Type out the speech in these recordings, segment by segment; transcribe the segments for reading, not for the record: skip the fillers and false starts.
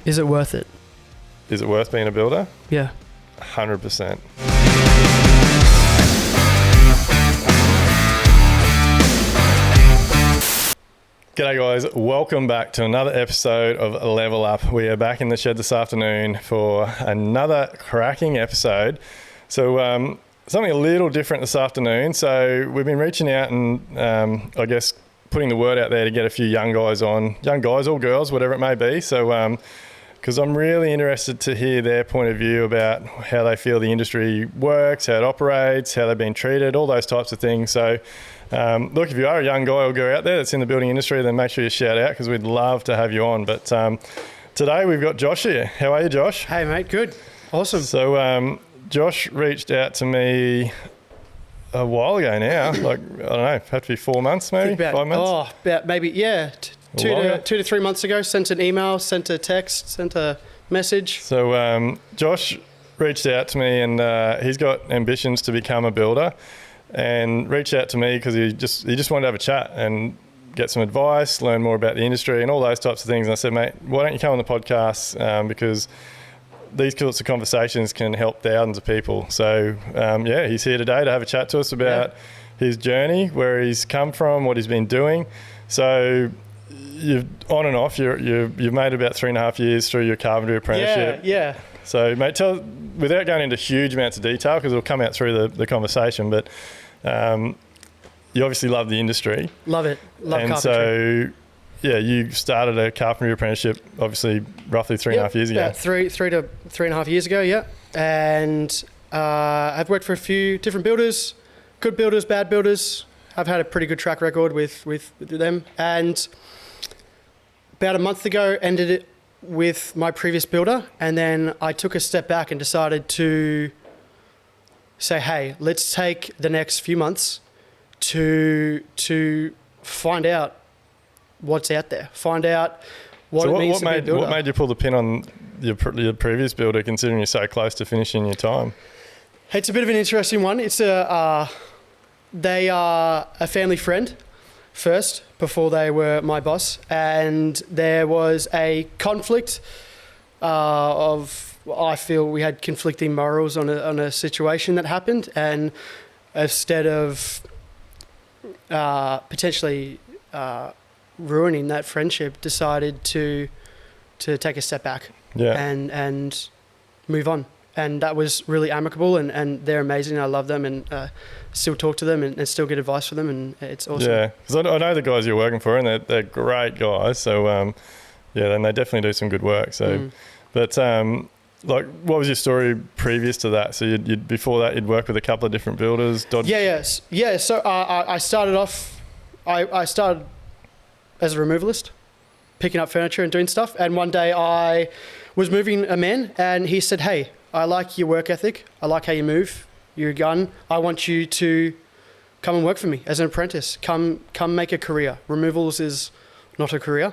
Is it worth it? Is it worth being a builder? Yeah. 100%. G'day guys, welcome back to another episode of Level Up. We are back in the shed this afternoon for another cracking episode. So something a little different this afternoon. So we've been reaching out and I guess putting the word out there to get a few young guys on, young guys or girls, whatever it may be. So because I'm really interested to hear their point of view about how they feel the industry works, how it operates, how they've been treated, all those types of things. So look, if you are a young guy or girl out there that's in the building industry, then make sure you shout out because we'd love to have you on. But today we've got Josh here. How are you, Josh? Hey, mate. Good. Awesome. So Josh reached out to me a while ago now. Like, I don't know, had to be 4 months maybe, 5 months? Oh, about maybe, yeah. Two to 3 months ago, sent an email, sent a text, sent a message. So Josh reached out to me and he's got ambitions to become a builder. And reached out to me because he just wanted to have a chat and get some advice, learn more about the industry and all those types of things. And I said, mate, why don't you come on the podcast because these sorts of conversations can help thousands of people. So, he's here today to have a chat to us about his journey, where he's come from, what he's been doing. So you've on and off, you've made about 3.5 years through your carpentry apprenticeship. Yeah. So, mate, without going into huge amounts of detail, because it'll come out through the conversation, but you obviously love the industry. Love it. Love carpentry. And so, you started a carpentry apprenticeship, obviously, roughly 3.5 years ago. About three to 3.5 years ago, yeah. And I've worked for a few different builders, good builders, bad builders. I've had a pretty good track record with them. And about a month ago, ended it with my previous builder, and then I took a step back and decided to say, hey, let's take the next few months to find out what's out there, find out what it means to be a builder. What made you pull the pin on your previous builder, considering you're so close to finishing your time? It's a bit of an interesting one. It's they are a family friend first, before they were my boss, and there was a conflict I feel we had conflicting morals on a situation that happened, and instead of potentially ruining that friendship, decided to take a step back and move on. And that was really amicable, and they're amazing. I love them and still talk to them and still get advice from them, and it's awesome. Yeah, because I know the guys you're working for, and they're great guys. So, then they definitely do some good work. So, but what was your story previous to that? So you'd before that, you'd worked with a couple of different builders? Yeah. So I started off, I started as a removalist, picking up furniture and doing stuff. And one day I was moving a man, and he said, hey, I like your work ethic. I like how you move. You're a gun. I want you to come and work for me as an apprentice. Come make a career. Removals is not a career.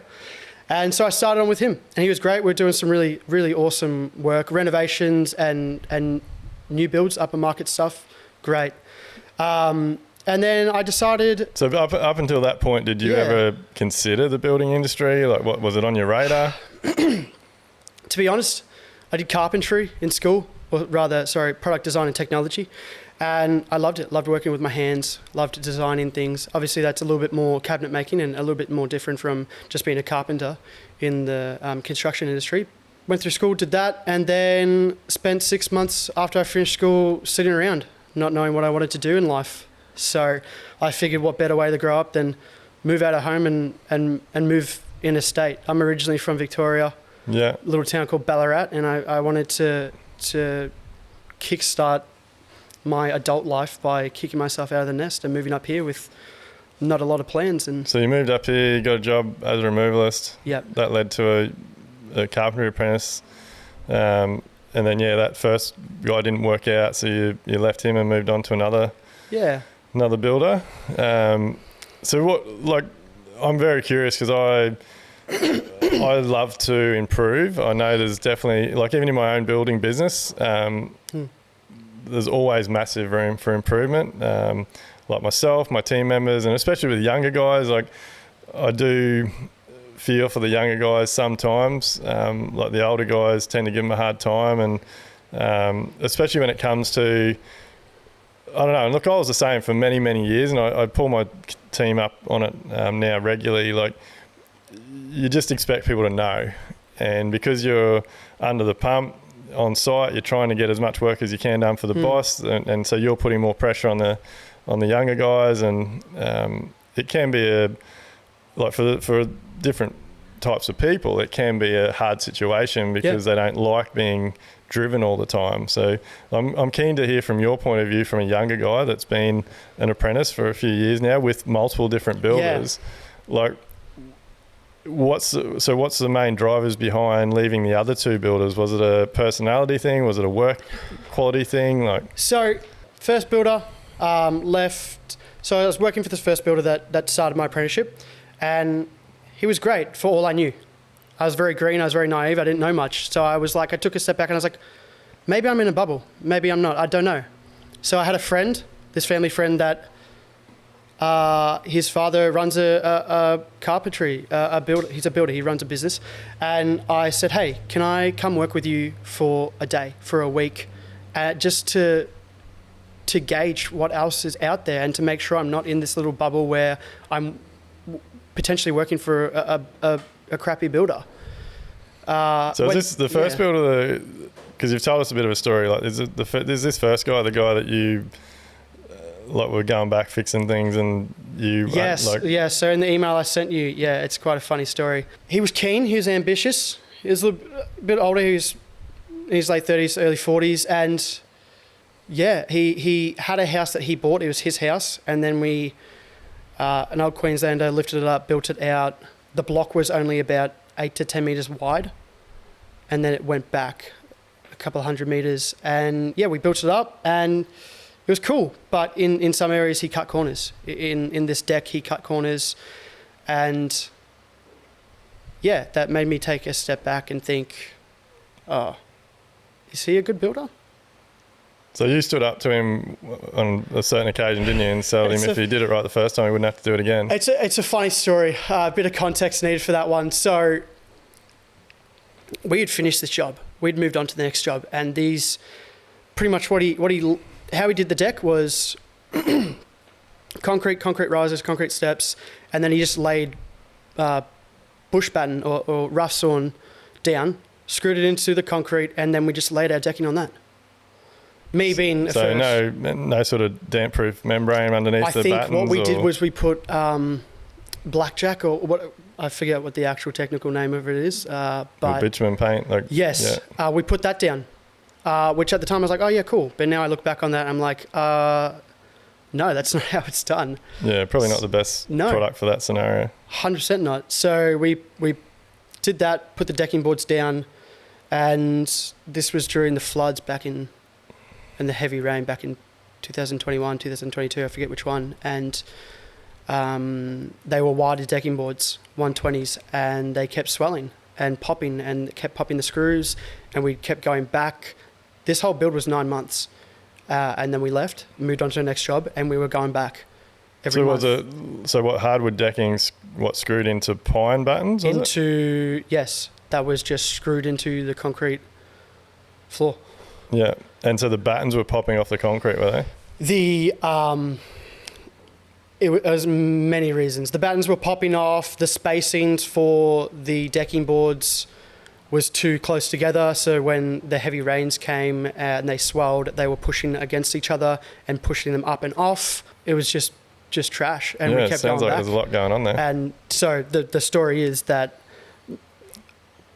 And so I started on with him, and he was great. We're doing some really, really awesome work, renovations and new builds, upper market stuff. Great. And then I decided... So up until that point, did you ever consider the building industry? Like, what was it on your radar? To be honest, I did carpentry in school, product design and technology. And I loved it, loved working with my hands, loved designing things. Obviously, that's a little bit more cabinet making and a little bit more different from just being a carpenter in the construction industry. Went through school, did that, and then spent 6 months after I finished school sitting around, not knowing what I wanted to do in life. So I figured what better way to grow up than move out of home and move in a state. I'm originally from Victoria. Yeah, a little town called Ballarat, and I wanted to kickstart my adult life by kicking myself out of the nest and moving up here with not a lot of plans. And so you moved up here, you got a job as a removalist. Yeah, that led to a carpentry apprentice, and then that first guy didn't work out, so you left him and moved on to another builder. So what, I'm very curious because I love to improve. I know there's definitely, even in my own building business, there's always massive room for improvement. Like myself, my team members, and especially with younger guys, I do feel for the younger guys sometimes. Like the older guys tend to give them a hard time, and especially when it comes to, I don't know, look, I was the same for many, many years, and I pull my team up on it now regularly. Like, you just expect people to know. And because you're under the pump on site, you're trying to get as much work as you can done for the boss. And so you're putting more pressure on the younger guys. And it can be for different types of people, it can be a hard situation because they don't like being driven all the time. So I'm keen to hear from your point of view, from a younger guy that's been an apprentice for a few years now with multiple different builders. Like, what's the main drivers behind leaving the other two builders? Was it a personality thing? Was it a work quality thing? So first builder left. So I was working for this first builder that started my apprenticeship, and he was great for all I knew. I was very green. I was very naive. I didn't know much. So I took a step back and I was like, maybe I'm in a bubble. Maybe I'm not. I don't know. So I had a friend, this family friend that his father runs a carpentry, builder. He's a builder. He runs a business. And I said, hey, can I come work with you for a day, for a week, just to gauge what else is out there and to make sure I'm not in this little bubble where I'm potentially working for a crappy builder. So is this the first builder? Because you've told us a bit of a story. Like, is this first guy the guy that you were going back fixing things and you? Yes. So in the email I sent you, it's quite a funny story. He was keen. He was ambitious. He was a bit older. He was in his late 30s, early 40s, and he had a house that he bought. It was his house, and then we, an old Queenslander, lifted it up, built it out. The block was only about 8 to 10 meters wide, and then it went back a couple of 100 meters, and we built it up, and it was cool. But in some areas he cut corners. In this deck he cut corners, and that made me take a step back and think, oh, is he a good builder? So you stood up to him on a certain occasion, didn't you, and told him if he did it right the first time, he wouldn't have to do it again. It's a funny story. A bit of context needed for that one. So we had finished this job. We'd moved on to the next job, and these pretty much how he did the deck was concrete risers, concrete steps, and then he just laid bush batten or rough sawn down, screwed it into the concrete, and then we just laid our decking on that. Me being a so first. no sort of damp-proof membrane underneath the battens? I think what we did was we put blackjack, or what, I forget what the actual technical name of it is. But bitumen paint? Yes. Yeah. We put that down, which at the time I was like, oh yeah, cool. But now I look back on that and I'm like, no, that's not how it's done. Yeah, probably not the best product for that scenario. 100% not. So we did that, put the decking boards down, and this was during the floods back in... and the heavy rain back in 2021, 2022, I forget which one. And they were wider decking boards, 120s, and they kept swelling and popping and kept popping the screws, and we kept going back. This whole build was 9 months. And then we left, moved on to the next job, and we were going back every month. So what, hardwood decking's screwed into pine battens? Yes, that was just screwed into the concrete floor. Yeah, and so the battens were popping off the concrete, were they? It was many reasons. The battens were popping off. The spacings for the decking boards was too close together. So when the heavy rains came and they swelled, they were pushing against each other and pushing them up and off. It was just trash. And we kept going back. It sounds like there's a lot going on there. And so the story is that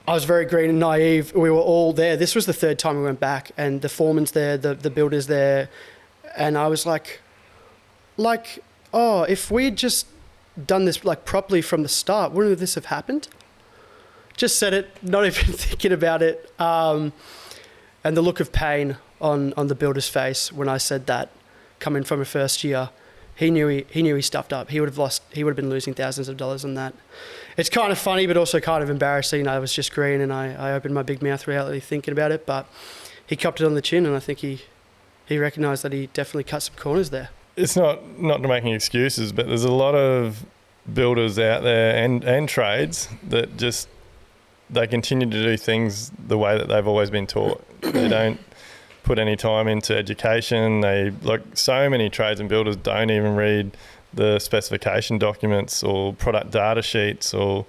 I was very green and naive. We were all there. This was the third time we went back, and the foreman's there, the builder's there. And I was like, oh, if we'd just done this properly from the start, wouldn't this have happened? Just said it, not even thinking about it. And the look of pain on the builder's face when I said that, coming from a first year, he knew he stuffed up. He would have been losing thousands of dollars on that. It's kind of funny, but also kind of embarrassing. I was just green, and I opened my big mouth reality thinking about it, but he copped it on the chin, and I think he recognised that he definitely cut some corners there. It's not making excuses, but there's a lot of builders out there and trades that just, they continue to do things the way that they've always been taught. They don't put any time into education. They, like so many trades and builders, don't even read the specification documents or product data sheets or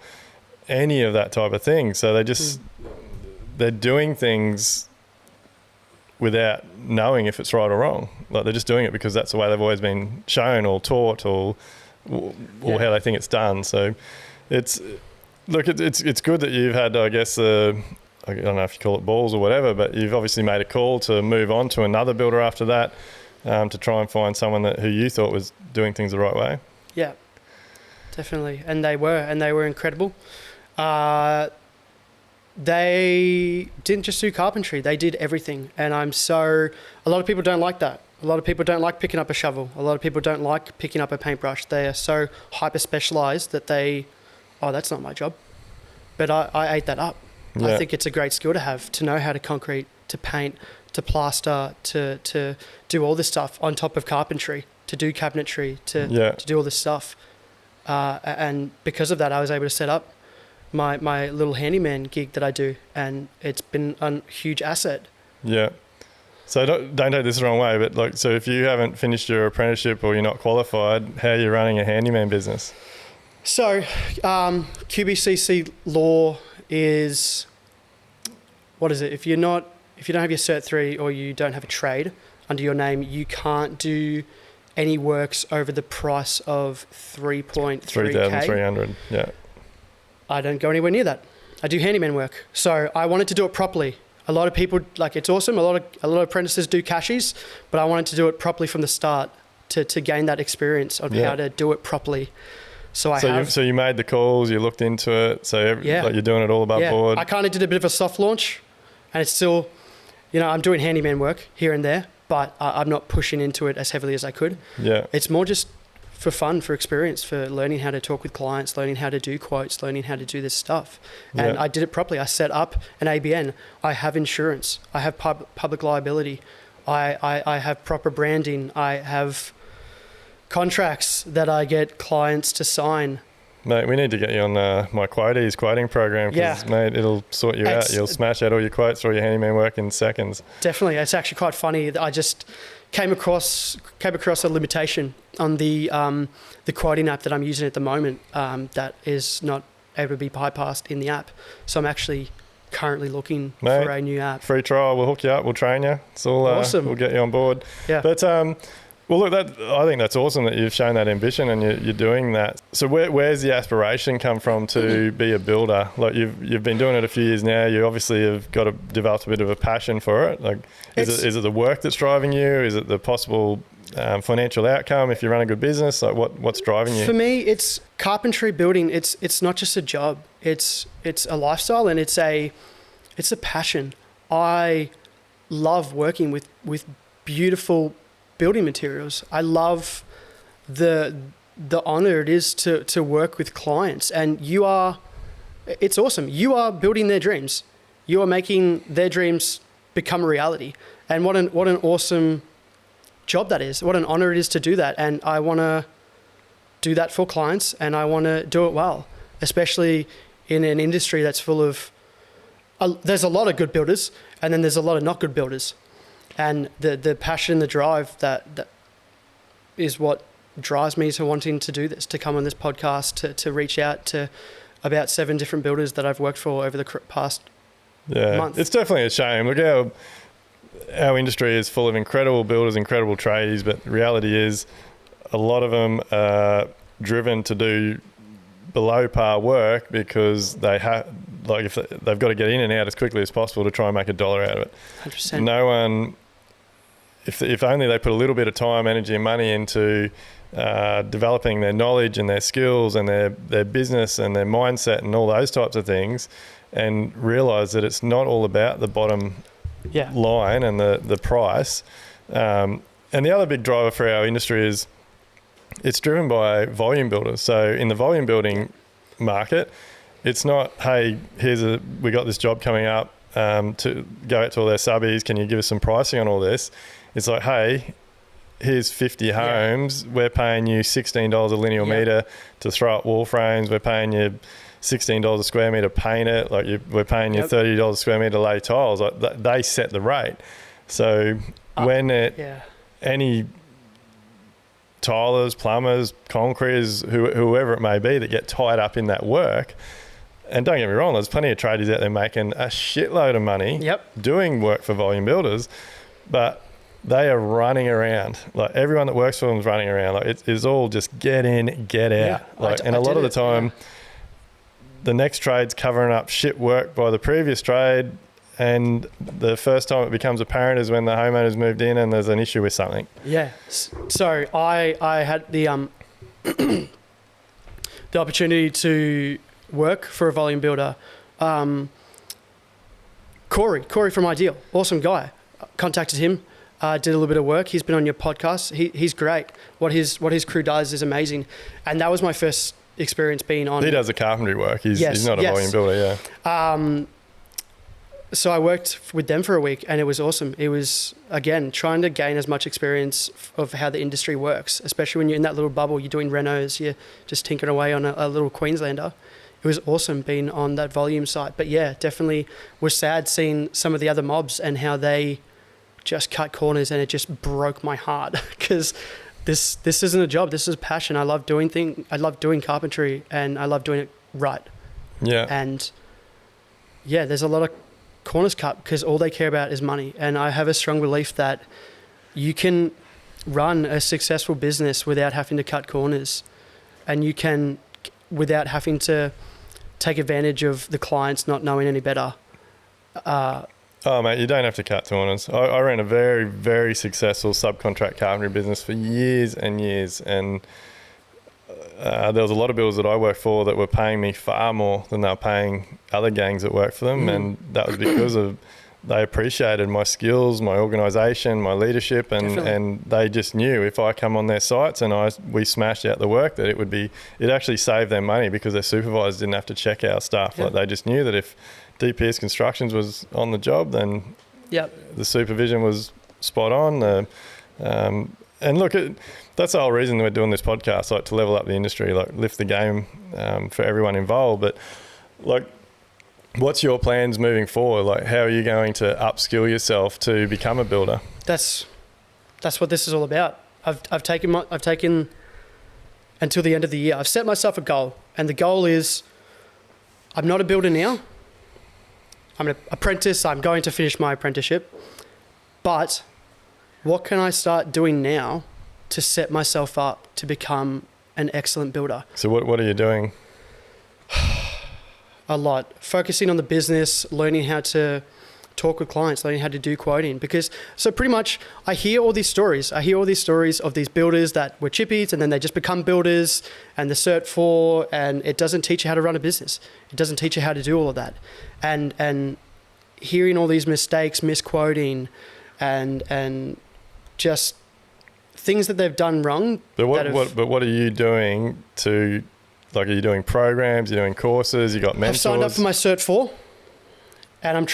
any of that type of thing. So they just, they're doing things without knowing if it's right or wrong. Like they're just doing it because that's the way they've always been shown or taught or how they think it's done. So it's good that you've had, I guess, I don't know if you call it balls or whatever, but you've obviously made a call to move on to another builder after that, to try and find someone who you thought was doing things the right way. Yeah, definitely. And they were incredible. They didn't just do carpentry, they did everything. And a lot of people don't like that. A lot of people don't like picking up a shovel. A lot of people don't like picking up a paintbrush. They are so hyper specialized that that's not my job. But I ate that up. Yeah. I think it's a great skill to have, to know how to concrete, to paint, to plaster, to do all this stuff on top of carpentry, to do cabinetry, to do all this stuff. And because of that, I was able to set up my little handyman gig that I do, and it's been a huge asset. Yeah. So don't take this the wrong way, but so if you haven't finished your apprenticeship or you're not qualified, how are you running a handyman business? So QBCC law is, what is it? If you don't have your Cert 3 or you don't have a trade under your name, you can't do any works over the price of 3.3K. 3,300, yeah. I don't go anywhere near that. I do handyman work. So I wanted to do it properly. A lot of people, it's awesome. A lot of apprentices do cashies, but I wanted to do it properly from the start to gain that experience of how to do it properly. So you made the calls, you looked into it, you're doing it all above board. I kind of did a bit of a soft launch, and it's still, I'm doing handyman work here and there, but I'm not pushing into it as heavily as I could. Yeah. It's more just for fun, for experience, for learning how to talk with clients, learning how to do quotes, learning how to do this stuff. And I did it properly. I set up an ABN. I have insurance. I have public liability. I have proper branding. I have contracts that I get clients to sign. Mate, we need to get you on my quoties quoting program because, mate, it'll sort you out. You'll smash out all your quotes or your handyman work in seconds. Definitely. It's actually quite funny. I just came across a limitation on the quoting app that I'm using at the moment that is not able to be bypassed in the app. So I'm actually currently looking for a new app. Free trial. We'll hook you up. We'll train you. It's all awesome. We'll get you on board. Yeah. But well, look, I think that's awesome that you've shown that ambition and you're doing that. So where's the aspiration come from to be a builder? Like you've been doing it a few years now. You obviously have developed a bit of a passion for it. Like, is it the work that's driving you? Is it the possible financial outcome if you run a good business? Like what's driving you? For me, it's carpentry building. It's not just a job. It's a lifestyle and it's a passion. I love working with beautiful building materials. I love the honor it is to work with clients, and it's awesome. You are building their dreams. You are making their dreams become a reality. And what an awesome job that is. What an honor it is to do that. And I want to do that for clients, and I want to do it well, especially in an industry that's full of there's a lot of good builders, and then there's a lot of not good builders. And the passion, the drive, that is what drives me to wanting to do this, to come on this podcast, to reach out to about 7 different builders that I've worked for over the past month. It's definitely a shame. Look, our industry is full of incredible builders, incredible tradies, but the reality is a lot of them are driven to do below par work because they have, if they've got to get in and out as quickly as possible to try and make $1 out of it. 100%. No one... If only they put a little bit of time, energy and money into developing their knowledge and their skills and their business and their mindset and all those types of things, and realise that it's not all about the bottom line and the price. And the other big driver for our industry is it's driven by volume builders. So in the volume building market, it's not, hey, we got this job coming up to go out to all their subbies. Can you give us some pricing on all this? It's like, hey, here's 50 homes, we're paying you $16 a linear metre to throw up wall frames, we're paying you $16 a square metre to paint it, like we're paying you $30 a square metre to lay tiles. Like they set the rate. So when any tilers, plumbers, concreters, whoever it may be that get tied up in that work, and don't get me wrong, there's plenty of tradies out there making a shitload of money doing work for volume builders, but they are running around. Like everyone that works for them is running around. Like it's all just get in, get out. Like, and a lot of the time, the next trade's covering up shit work by the previous trade, and the first time it becomes apparent is when the homeowner's moved in and there's an issue with something. Yeah. So I had the the opportunity to work for a volume builder. Corey from Ideal, awesome guy. Contacted him, did a little bit of work. He's been on your podcast. He's great. What his crew does is amazing, and that was my first experience being on. He does the carpentry work. He's not a volume builder. So I worked with them for a week, and it was awesome. It was, again, trying to gain as much experience of how the industry works, especially when you're in that little bubble, you're doing renos, you're just tinkering away on a little Queenslander. It was awesome being on that volume site. But yeah, definitely was sad seeing some of the other mobs and how they just cut corners, and it just broke my heart because this isn't a job. This is a passion. I love doing carpentry, and I love doing it right. Yeah. And yeah, there's a lot of corners cut because all they care about is money. And I have a strong belief that you can run a successful business without having to cut corners, and you can without having to take advantage of the clients not knowing any better. Oh, mate, you don't have to cut corners. I ran a very, very successful subcontract carpentry business for years and years, and there was a lot of builders that I worked for that were paying me far more than they were paying other gangs that worked for them, and that was because of they appreciated my skills, my organisation, my leadership, and they just knew if I come on their sites and we smashed out the work that it actually saved them money because their supervisors didn't have to check our stuff. Like they just knew that if DPS Constructions was on the job, then the supervision was spot on. And look, that's the whole reason we're doing this podcast, like to level up the industry, like lift the game for everyone involved. But like, what's your plans moving forward? Like, how are you going to upskill yourself to become a builder? That's what this is all about. I've taken until the end of the year. I've set myself a goal, and the goal is I'm not a builder now. I'm an apprentice. I'm going to finish my apprenticeship. But what can I start doing now to set myself up to become an excellent builder? So what are you doing? A lot. Focusing on the business, learning how to talk with clients, learning how to do quoting. Because so pretty much I hear all these stories. I hear all these stories of these builders that were chippies and then they just become builders and the Cert 4, and it doesn't teach you how to run a business. It doesn't teach you how to do all of that. And hearing all these mistakes, misquoting, and just things that they've done wrong. But what are you doing to, like, are you doing programs, you're doing courses, you got mentors? I've signed up for my Cert 4, and I'm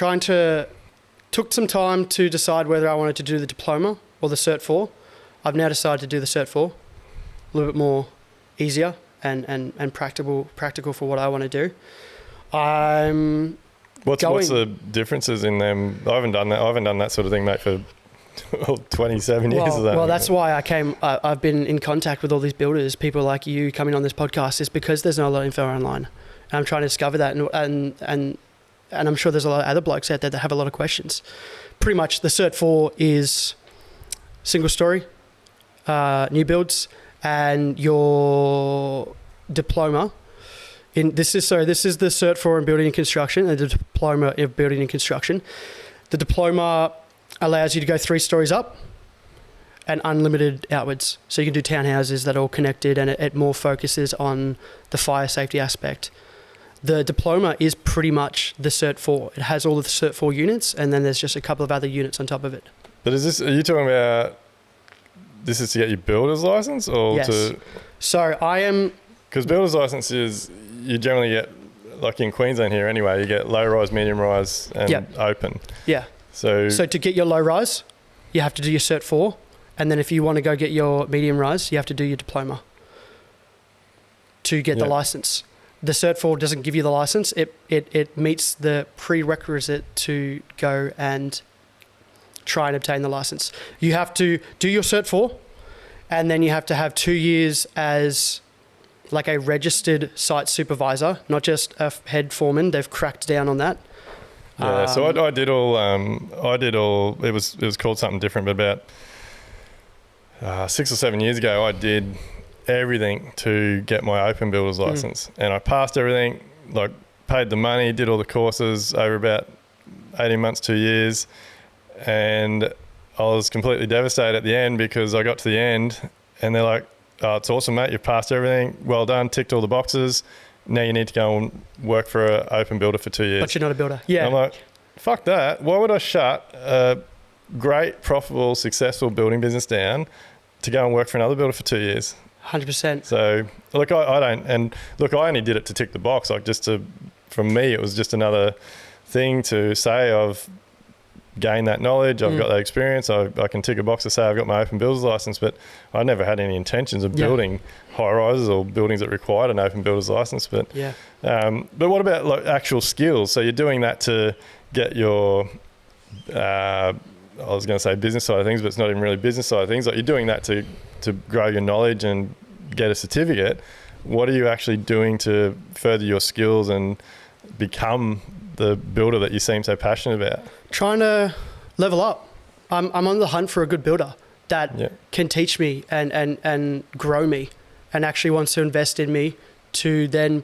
took some time to decide whether I wanted to do the diploma or the Cert 4. I've now decided to do the Cert 4, a little bit more easier and practical for what I want to do. What's the differences in them? I haven't done that sort of thing, mate, for 27 years. Well, that's why I've been in contact with all these builders, people like you coming on this podcast, is because there's not a lot of info online. And I'm trying to discover that, and I'm sure there's a lot of other blokes out there that have a lot of questions. Pretty much the Cert 4 is single story, new builds, and your diploma. This is the Cert 4 in building and construction, and the diploma in building and construction. The diploma allows you to go 3 stories up and unlimited outwards. So you can do townhouses that are all connected, and it more focuses on the fire safety aspect. The diploma is pretty much the Cert 4. It has all of the Cert 4 units, and then there's just a couple of other units on top of it. But are you talking about this is to get your builder's license, or yes. So I am... Because builder's license is, you generally get, like in Queensland here anyway, you get low rise, medium rise, and open. Yeah. So to get your low rise, you have to do your Cert 4, And then if you want to go get your medium rise, you have to do your diploma to get the license. The Cert 4 doesn't give you the license. It meets the prerequisite to go and try and obtain the license. You have to do your Cert 4, and then you have to have 2 years as like a registered site supervisor, not just a head foreman. They've cracked down on that. Yeah, so I did all. It was called something different, but about 6 or 7 years ago, I did everything to get my open builder's license, and I passed everything. Like, paid the money, did all the courses over about 18 months, 2 years, and I was completely devastated at the end because I got to the end, and they're like, "Oh, it's awesome, mate. You've passed everything. Well done. Ticked all the boxes. Now you need to go and work for an open builder for 2 years." But you're not a builder. Yeah. And I'm like, fuck that. Why would I shut a great, profitable, successful building business down to go and work for another builder for 2 years? 100%. So, look, I don't, and look, I only did it to tick the box. Like, for me, it was just another thing to say I've gained that knowledge, I've got that experience, I can tick a box to say I've got my open builder's license, but I never had any intentions of building high rises or buildings that required an open builder's license. But what about like actual skills? So you're doing that to get your I was going to say business side of things, but it's not even really business side of things. Like, you're doing that to grow your knowledge and get a certificate. What are you actually doing to further your skills and become the builder that you seem so passionate about? Trying to level up. I'm on the hunt for a good builder that can teach me and grow me, and actually wants to invest in me to then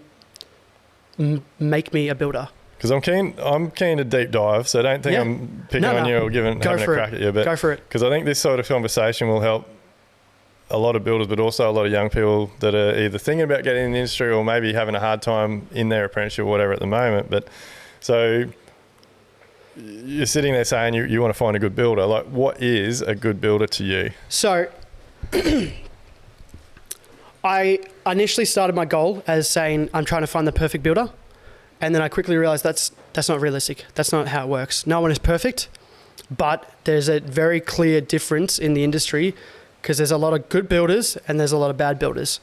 make me a builder. Because I'm keen to deep dive, so don't think I'm picking on you or having a crack at you. But go for it. Because I think this sort of conversation will help a lot of builders, but also a lot of young people that are either thinking about getting in the industry or maybe having a hard time in their apprenticeship or whatever at the moment. But so you're sitting there saying you want to find a good builder. Like, what is a good builder to you? So I initially started my goal as saying I'm trying to find the perfect builder. And then I quickly realized that's not realistic. That's not how it works. No one is perfect, but there's a very clear difference in the industry because there's a lot of good builders and there's a lot of bad builders.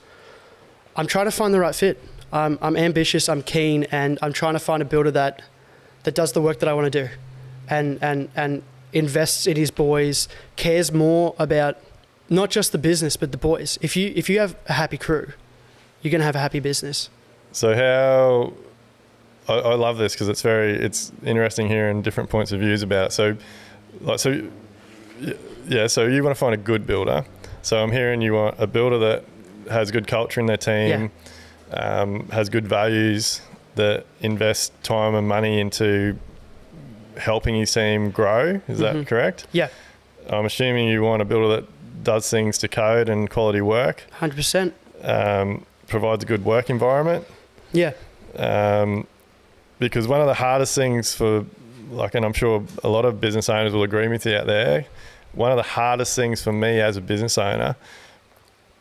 I'm trying to find the right fit. I'm ambitious, I'm keen, and I'm trying to find a builder that does the work that I want to do and invests in his boys, cares more about not just the business, but the boys. If you have a happy crew, you're going to have a happy business. So how... I love this because it's interesting hearing different points of views about it. So you want to find a good builder. So I'm hearing you want a builder that has good culture in their team, has good values, that invests time and money into helping his team grow. Is that correct? Yeah. I'm assuming you want a builder that does things to code and quality work. 100%. Provides a good work environment. Yeah. Because one of the hardest things for, like, and I'm sure a lot of business owners will agree with you out there, one of the hardest things for me as a business owner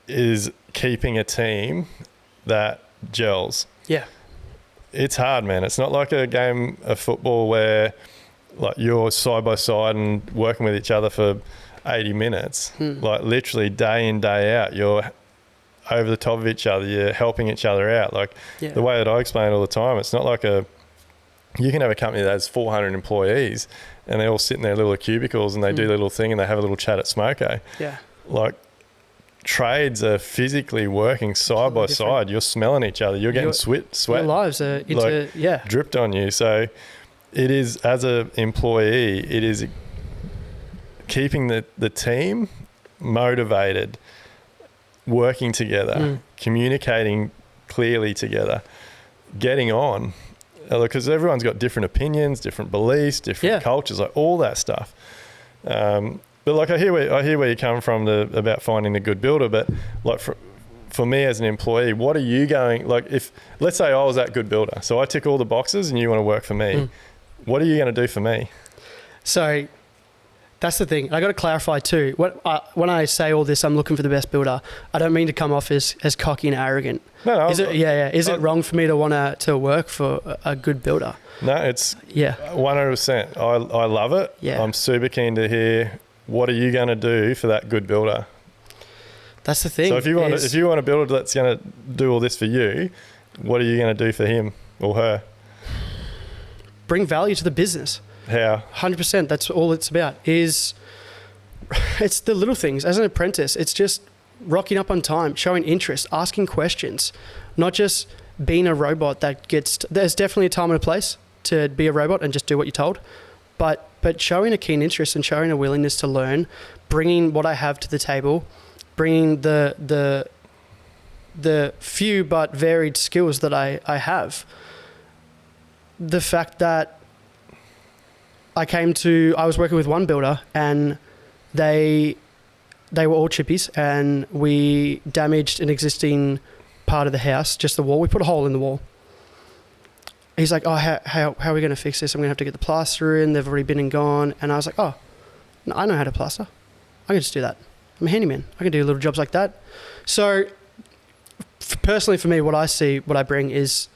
is keeping a team that gels. Yeah. It's hard, man. It's not like a game of football where like you're side by side and working with each other for 80 minutes. Like, literally day in, day out, you're over the top of each other, you're helping each other out. Like, the way that I explain it all the time, it's not like you can have a company that has 400 employees and they all sit in their little cubicles and they do their little thing and they have a little chat at Smoko. Yeah. Like, trades are physically working side by side. You're smelling each other. You're getting sweat. Your lives are dripped on you. So it is, as an employee, it is keeping the team motivated, working together, communicating clearly together, getting on. Because everyone's got different opinions, different beliefs, different cultures, like all that stuff. But like, I hear where you come from about finding a good builder. But like for me as an employee, what are you going, like, if let's say I was that good builder, so I tick all the boxes and you want to work for me, what are you going to do for me? So that's the thing. I got to clarify too. When I say all this, I'm looking for the best builder, I don't mean to come off as cocky and arrogant. No. Is it wrong for me to want to work for a good builder? No, it's 100%. I love it. Yeah. I'm super keen to hear what are you going to do for that good builder? That's the thing. So if you want a builder that's going to do all this for you, what are you going to do for him or her? Bring value to the business. How? 100%. That's all it's about. It's the little things. As an apprentice, it's just rocking up on time, showing interest, asking questions, not just being a robot that gets... There's definitely a time and a place to be a robot and just do what you're told. But showing a keen interest and showing a willingness to learn, bringing what I have to the table, bringing the few but varied skills that I have. The fact that I was working with one builder and they were all chippies, and we damaged an existing part of the house, just the wall. We put a hole in the wall. He's like, oh, how are we going to fix this? I'm going to have to get the plaster in. They've already been and gone. And I was like, oh, no, I know how to plaster. I can just do that. I'm a handyman. I can do little jobs like that. So personally for me, what I bring is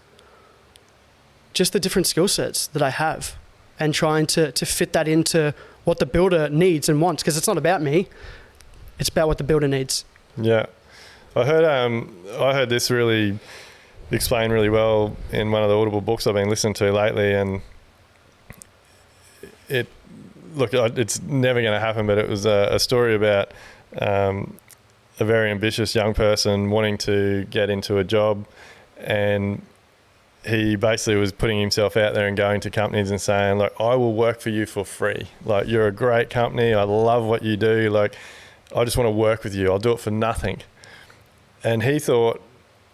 just the different skill sets that I have, and trying to fit that into what the builder needs and wants, because it's not about me. It's about what the builder needs. Yeah. I heard this really explained really well in one of the Audible books I've been listening to lately, and it's never going to happen, but it was a story about a very ambitious young person wanting to get into a job, and he basically was putting himself out there and going to companies and saying, like, I will work for you for free. Like, you're a great company. I love what you do. Like, I just want to work with you. I'll do it for nothing. And he thought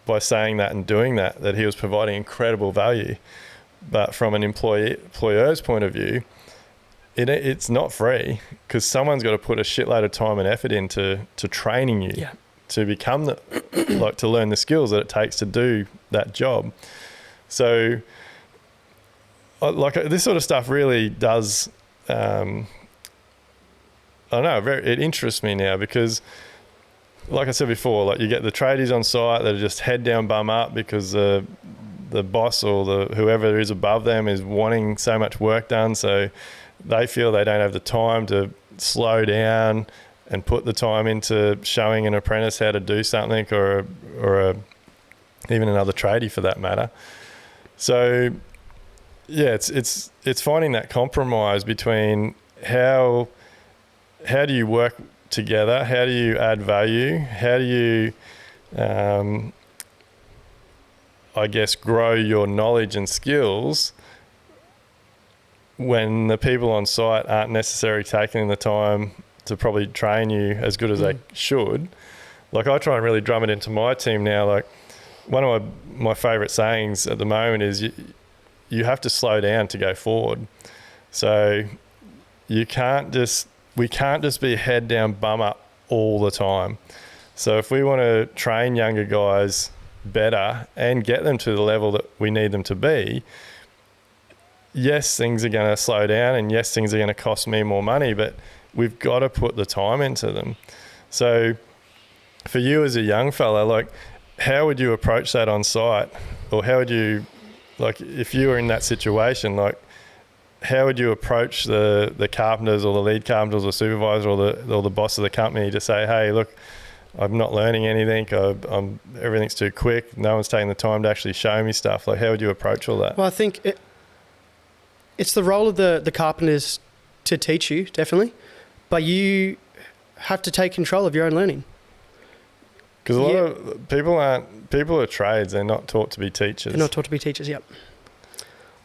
by saying that and doing that he was providing incredible value. But from an employer's point of view, it's not free, because someone's got to put a shitload of time and effort into training you to become to learn the skills that it takes to do that job. So, this sort of stuff really does, I don't know, it interests me now, because, like I said before, like, you get the tradies on site that are just head down, bum up, because the boss or whoever is above them is wanting so much work done, so they feel they don't have the time to slow down and put the time into showing an apprentice how to do something, or even another tradie for that matter. So, yeah, it's finding that compromise between how do you work together, how do you add value, how do you, I guess, grow your knowledge and skills when the people on site aren't necessarily taking the time to probably train you as good as they should. Like, I try and really drum it into my team now. Like, one of my favourite sayings at the moment is you have to slow down to go forward. So we can't just be head down, bum up all the time. So if we want to train younger guys better and get them to the level that we need them to be, yes, things are going to slow down, and yes, things are going to cost me more money, but we've got to put the time into them. So for you as a young fella, like, how would you approach that on site? Or how would you, like, if you were in that situation, like, how would you approach the carpenters or the lead carpenters or supervisor or the boss of the company to say, hey, look, I'm not learning anything. Everything's too quick. No one's taking the time to actually show me stuff. Like, how would you approach all that? Well, I think it's the role of the carpenters to teach you, definitely, but you have to take control of your own learning. Because a lot of people are trades. They're not taught to be teachers. They're not taught to be teachers, yep.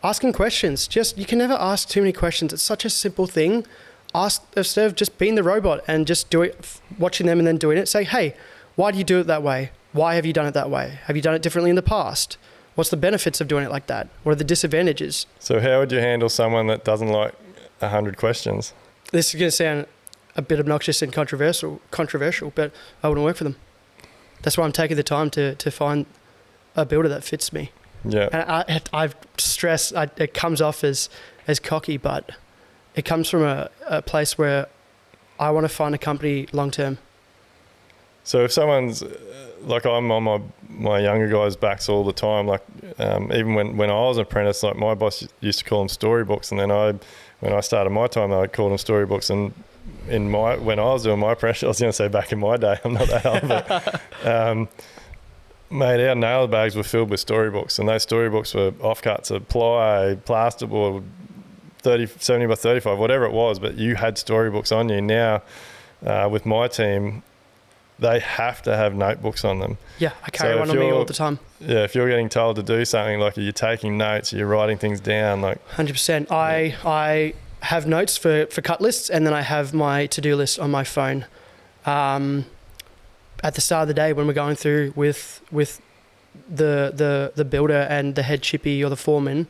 Asking questions. You can never ask too many questions. It's such a simple thing. Ask, instead of just being the robot and just do it, watching them and then doing it, say, hey, why do you do it that way? Why have you done it that way? Have you done it differently in the past? What's the benefits of doing it like that? What are the disadvantages? So how would you handle someone that doesn't like 100 questions? This is going to sound a bit obnoxious and controversial, but I wouldn't work for them. That's why I'm taking the time to find a builder that fits me. Yeah. And I've stressed, it comes off as cocky, but it comes from a place where I want to find a company long term. So if someone's, like, I'm on my younger guys' backs all the time, like, even when I was an apprentice, like, my boss used to call them storybooks, and then when I started my time, I called them storybooks, and when I was doing my apprenticeship, I was going to say back in my day, I'm not that old, but mate, our nail bags were filled with storybooks, and those storybooks were offcuts of ply, plasterboard, 70 by 35, whatever it was, but you had storybooks on you. Now, with my team, they have to have notebooks on them. Yeah, I carry one on me all the time. Yeah, if you're getting told to do something, like you're taking notes, you're writing things down, like 100%. I have notes for cut lists, and then I have my to-do list on my phone. At the start of the day, when we're going through with the builder and the head chippy or the foreman,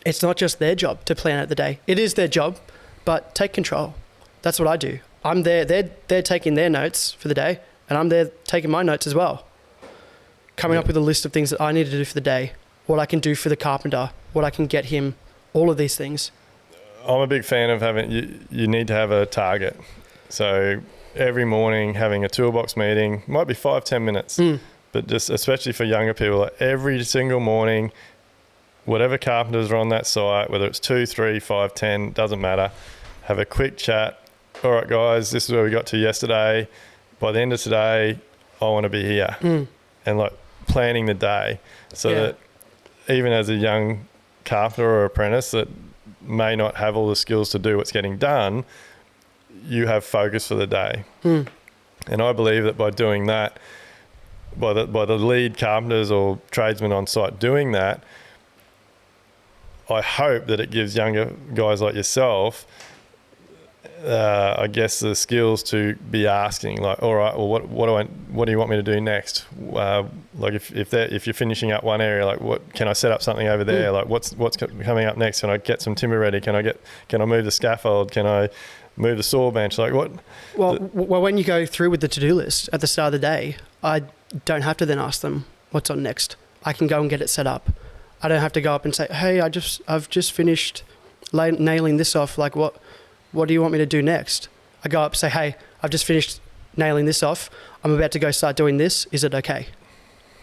it's not just their job to plan out the day. It is their job, but take control. That's what I do. I'm there. They're taking their notes for the day, and I'm there taking my notes as well. Coming up with a list of things that I need to do for the day, what I can do for the carpenter, what I can get him, all of these things. I'm a big fan of having, you need to have a target. So every morning having a toolbox meeting, might be 5-10 minutes, but just especially for younger people, like every single morning, whatever carpenters are on that site, whether it's 2, 3, 5, 10, doesn't matter, have a quick chat. All right, guys, this is where we got to yesterday. By the end of today, I want to be here. And like planning the day so that even as a young carpenter or apprentice that may not have all the skills to do what's getting done, you have focus for the day. And I believe that by doing that, by the lead carpenters or tradesmen on site doing that, I hope that it gives younger guys like yourself, I guess, the skills to be asking, like, all right, well, what do you want me to do next? Like if you're finishing up one area, like, what can I set up something over there? Like, what's coming up next? Can I get some timber ready? Can I move the scaffold? Can I move the saw bench? Like what? Well, when you go through with the to-do list at the start of the day, I don't have to then ask them what's on next. I can go and get it set up. I don't have to go up and say, hey, I've just finished nailing this off. Like, what do you want me to do next? I go up and say, hey, I've just finished nailing this off. I'm about to go start doing this. Is it okay?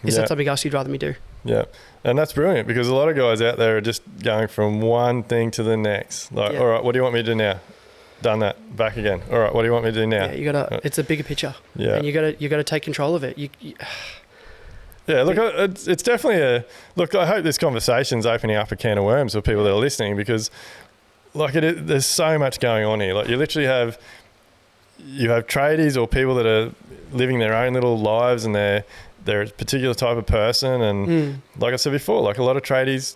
Is that something else you'd rather me do? Yeah. And that's brilliant, because a lot of guys out there are just going from one thing to the next. Like, all right, what do you want me to do now? Done that. Back again. All right, what do you want me to do now? Yeah, you gotta. It's a bigger picture. Yeah. And you gotta take control of it. Yeah, look, it's definitely look, I hope this conversation's opening up a can of worms for people that are listening, because like there's so much going on here. Like you literally have tradies or people that are living their own little lives, and they're a particular type of person. And like I said before, like a lot of tradies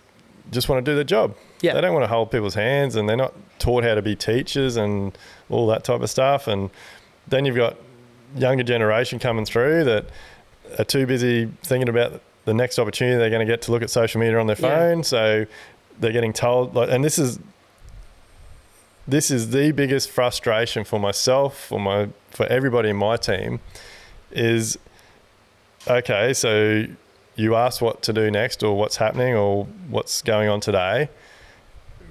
just want to do their job. Yeah. They don't want to hold people's hands, and they're not taught how to be teachers and all that type of stuff. And then you've got younger generation coming through that are too busy thinking about the next opportunity they're going to get to look at social media on their phone. Yeah. So they're getting told, like, and this is the biggest frustration for myself, for everybody in my team, is, okay, so you ask what to do next, or what's happening, or what's going on today.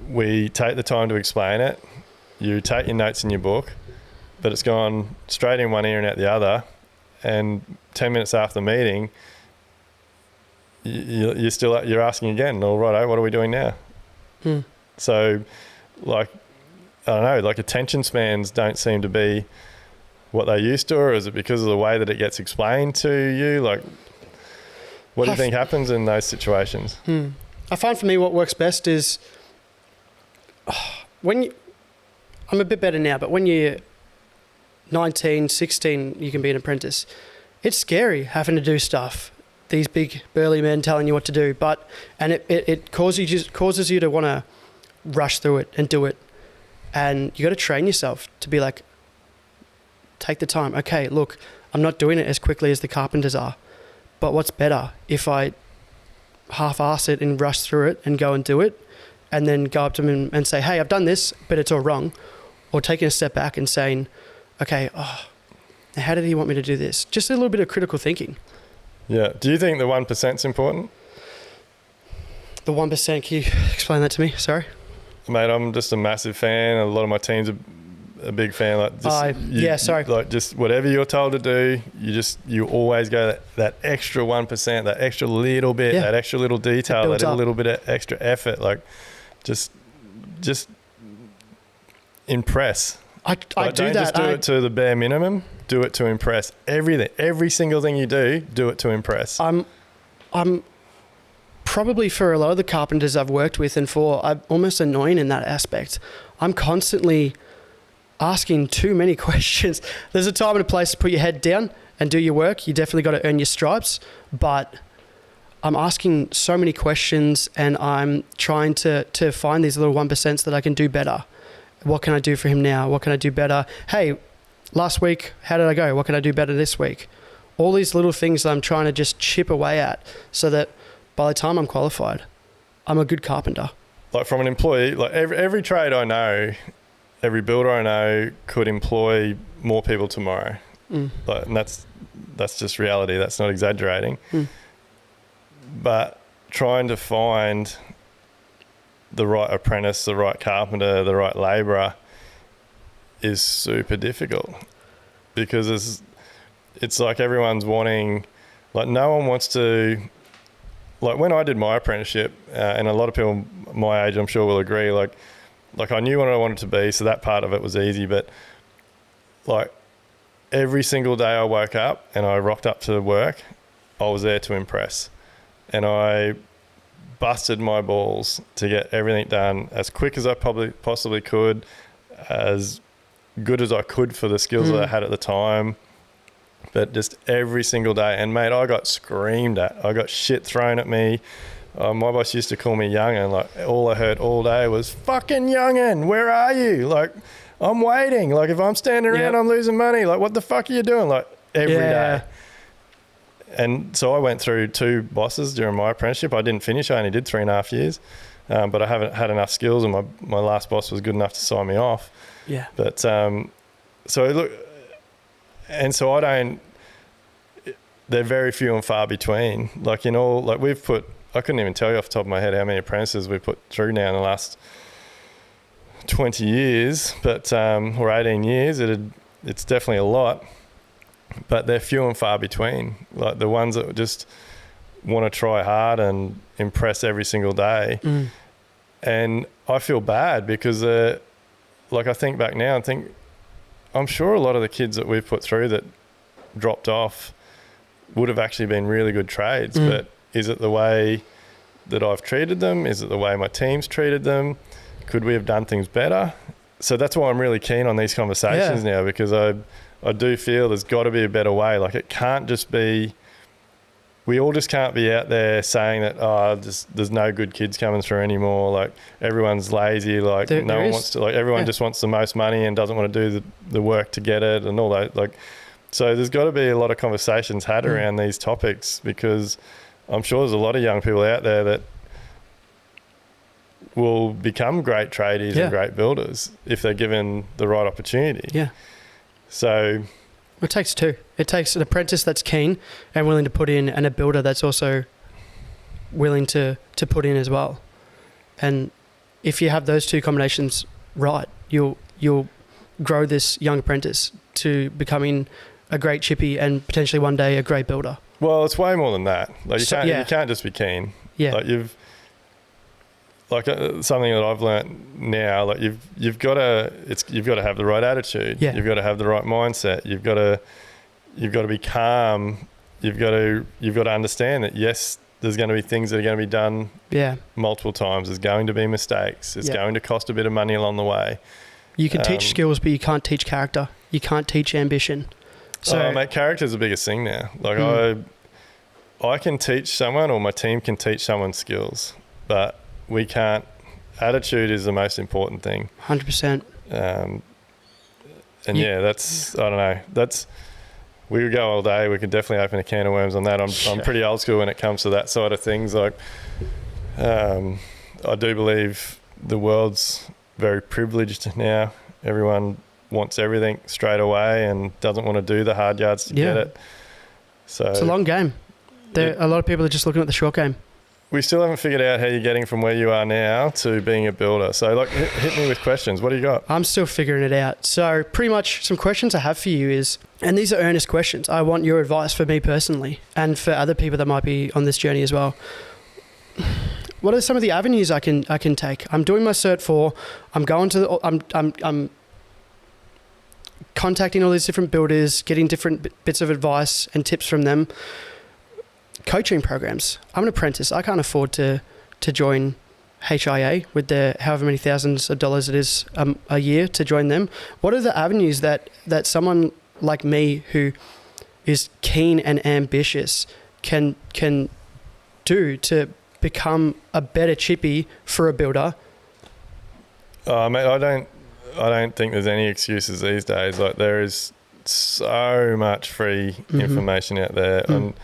We take the time to explain it. You take your notes in your book, but it's gone straight in one ear and out the other. And 10 minutes after the meeting, you're asking again, all right, what are we doing now? So, like, I don't know, like attention spans don't seem to be what they used to, or is it because of the way that it gets explained to you? Like, what do you think happens in those situations? I find for me what works best is I'm a bit better now, but when you're 19, 16, you can be an apprentice. It's scary having to do stuff. These big burly men telling you what to do, and it causes you to want to rush through it and do it. And you got to train yourself to be like, take the time. Okay, look, I'm not doing it as quickly as the carpenters are, but what's better if I half-ass it and rush through it and go and do it, and then go up to them and say, hey, I've done this, but it's all wrong. Or taking a step back and saying, okay, how did he want me to do this? Just a little bit of critical thinking. Yeah. Do you think the 1%'s important? The 1%, can you explain that to me? Sorry. Mate, I'm just a massive fan. A lot of my team's a big fan. Like, sorry. Like, just whatever you're told to do, you always go that extra 1%, that extra little bit, that extra little detail, that little bit of extra effort. Like, just impress. I do don't that. Just do it to the bare minimum. Do it to impress. Every single thing you do it to impress. I'm probably, for a lot of the carpenters I've worked with and for, I'm almost annoying in that aspect. I'm constantly asking too many questions. There's a time and a place to put your head down and do your work. You definitely got to earn your stripes, but I'm asking so many questions and I'm trying to find these little 1% that I can do better. What can I do for him now? What can I do better? Hey, last week, how did I go? What can I do better this week? All these little things that I'm trying to just chip away at so that by the time I'm qualified, I'm a good carpenter. Like from an employee, like every trade I know, every builder I know could employ more people tomorrow. Like, and that's just reality. That's not exaggerating. But trying to find the right apprentice, the right carpenter, the right labourer is super difficult because it's like everyone's wanting, like no one wants to, like when I did my apprenticeship, and a lot of people my age I'm sure will agree, like I knew what I wanted to be, so that part of it was easy, but like every single day I woke up and I rocked up to work, I was there to impress. And I busted my balls to get everything done as quick as I possibly could, as good as I could for the skills that I had at the time. But just every single day. And mate, I got screamed at. I got shit thrown at me. My boss used to call me young'un. Like all I heard all day was, fucking young'un, where are you? Like, I'm waiting. Like if I'm standing around, I'm losing money. Like what the fuck are you doing? Like every day. And so I went through 2 bosses during my apprenticeship. I didn't finish. I only did 3.5 years. But I haven't had enough skills, and my last boss was good enough to sign me off. Yeah. But so look, and so they're very few and far between. Like in all, like I couldn't even tell you off the top of my head how many apprentices we've put through now in the last 20 years, but or 18 years. It's definitely a lot. But they're few and far between, like the ones that just want to try hard and impress every single day. And I feel bad because like I think back now and think, I'm sure a lot of the kids that we've put through that dropped off would have actually been really good trades, but is it the way that I've treated them? Is it the way my team's treated them? Could we have done things better? So that's why I'm really keen on these conversations now, because I do feel there's got to be a better way. Like it can't just be, we all just can't be out there saying that, there's no good kids coming through anymore. Like everyone's lazy. Like no one wants to, like everyone just wants the most money and doesn't want to do the work to get it and all that. Like, so there's got to be a lot of conversations had around these topics, because I'm sure there's a lot of young people out there that will become great tradies and great builders if they're given the right opportunity. Yeah. So it takes 2. It takes an apprentice that's keen and willing to put in, and a builder that's also willing to put in as well. And if you have those 2 combinations right, you'll grow this young apprentice to becoming a great chippy and potentially one day a great builder. Well, it's way more than that. Like you can't just be keen. Yeah. Like something that I've learnt now, like you've got to have the right attitude. Yeah. You've got to have the right mindset. You've got to be calm. You've got to understand that yes, there's going to be things that are going to be done multiple times. There's going to be mistakes. It's going to cost a bit of money along the way. You can teach skills, but you can't teach character. You can't teach ambition. So, mate, character's the biggest thing now. Like I can teach someone, or my team can teach someone skills, but we can't. Attitude is the most important thing. 100%. That's, I don't know. We could go all day. We could definitely open a can of worms on that. I'm pretty old school when it comes to that side of things. Like, I do believe the world's very privileged now. Everyone wants everything straight away and doesn't want to do the hard yards to get it. So it's a long game. A lot of people are just looking at the short game. We still haven't figured out how you're getting from where you are now to being a builder. So like, hit me with questions. What do you got? I'm still figuring it out. So pretty much some questions I have for you is, and these are earnest questions. I want your advice for me personally and for other people that might be on this journey as well. What are some of the avenues I can take? I'm doing my Cert 4. I'm going to contacting all these different builders, getting different bits of advice and tips from them. Coaching programs. I'm an apprentice. I can't afford to join HIA with their however many thousands of dollars it is a year to join them. What are the avenues that someone like me who is keen and ambitious can do to become a better chippy for a builder? Mate, I don't think there's any excuses these days. Like, there is so much free information out there. And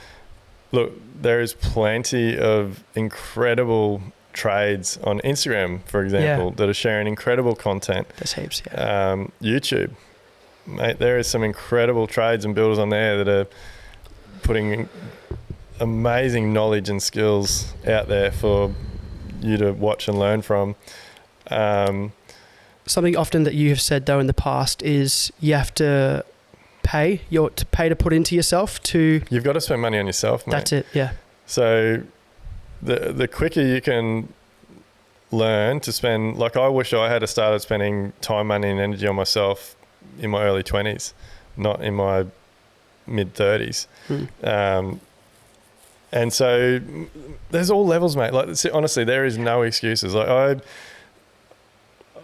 look, there is plenty of incredible trades on Instagram, for example, that are sharing incredible content. There's heaps, YouTube. Mate, there is some incredible trades and builders on there that are putting amazing knowledge and skills out there for you to watch and learn from. Something often that you have said though in the past is you have to pay to put into yourself to. You've got to spend money on yourself, mate. That's it. Yeah. So the quicker you can learn to spend, like, I wish I had started spending time, money and energy on myself in my early 20s, not in my mid 30s. And so there's all levels, mate. Like, honestly, there is no excuses. Like,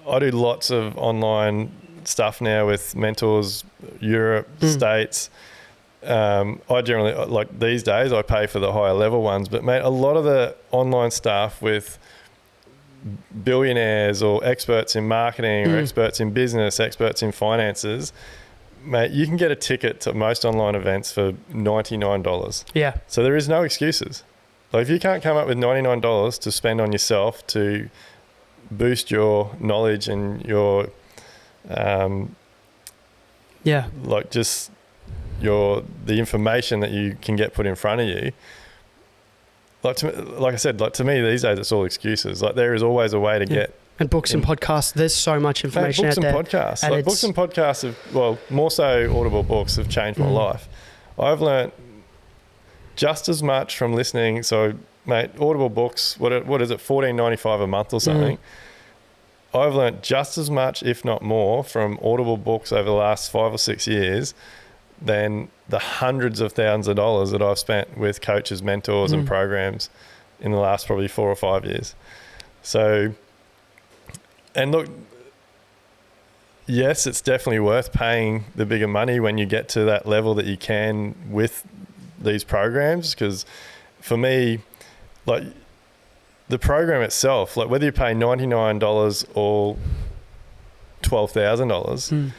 I do lots of online stuff now with mentors, Europe, States. I generally, like, these days I pay for the higher level ones, but mate, a lot of the online stuff with billionaires or experts in marketing or experts in business, experts in finances, mate, you can get a ticket to most online events for $99. Yeah. So there is no excuses. Like, if you can't come up with $99 to spend on yourself to boost your knowledge and your, like, just the information that you can get put in front of you. Like I said, like, to me these days it's all excuses. Like, there is always a way to get. And books and podcasts, there's so much information out there. Books and podcasts have, more so Audible books, have changed my life. I've learnt just as much from listening. So, mate, Audible books, what is it, $14.95 a month or something? I've learnt just as much, if not more, from Audible books over the last 5 or 6 years than the hundreds of thousands of dollars that I've spent with coaches, mentors and programs in the last probably 4 or 5 years. So, and look, yes, it's definitely worth paying the bigger money when you get to that level that you can with these programs. Because for me, like, the program itself, like, whether you pay $99 or $12,000,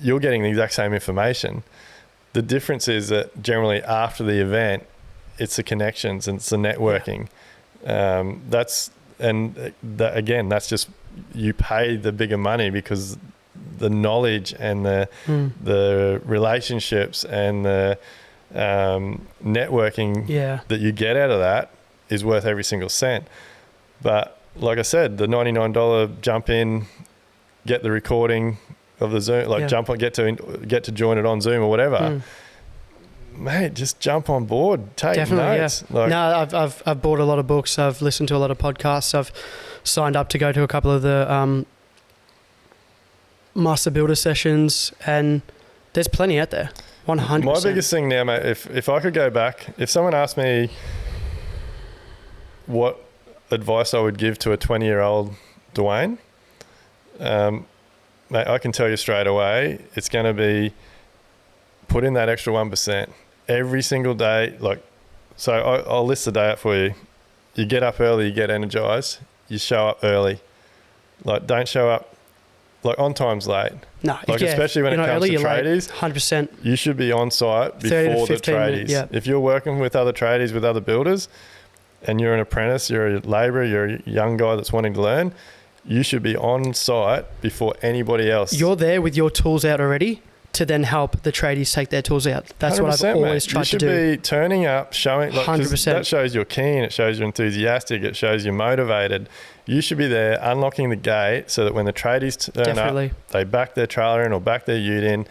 you're getting the exact same information. The difference is that generally after the event, it's the connections and it's the networking. That's just, you pay the bigger money because the knowledge and the relationships and the networking that you get out of that is worth every single cent. But like I said, the $99 jump in, get the recording of the Zoom, like jump on, get to join it on Zoom or whatever. Mate, just jump on board. Take notes. Yeah. No, I've bought a lot of books. I've listened to a lot of podcasts. I've signed up to go to a couple of the master builder sessions, and there's plenty out there. 100%. My biggest thing now, mate, if I could go back, if someone asked me what advice I would give to a 20-year-old Dwayne, mate, I can tell you straight away, it's going to be put in that extra 1% every single day. Like, so I'll list the day out for you. You get up early, you get energized, you show up early. Like, don't show up, like, on time's late. No, like, especially when it comes early, to tradies, 100%. You should be on site before the tradies. If you're working with other tradies, with other builders, and you're an apprentice, you're a labourer, you're a young guy that's wanting to learn, you should be on site before anybody else. You're there with your tools out already to then help the tradies take their tools out. That's what I've always tried to do. You should be turning up, showing, like, 100%. That shows you're keen, it shows you're enthusiastic, it shows you're motivated. You should be there unlocking the gate so that when the tradies turn up, they back their trailer in or back their ute in.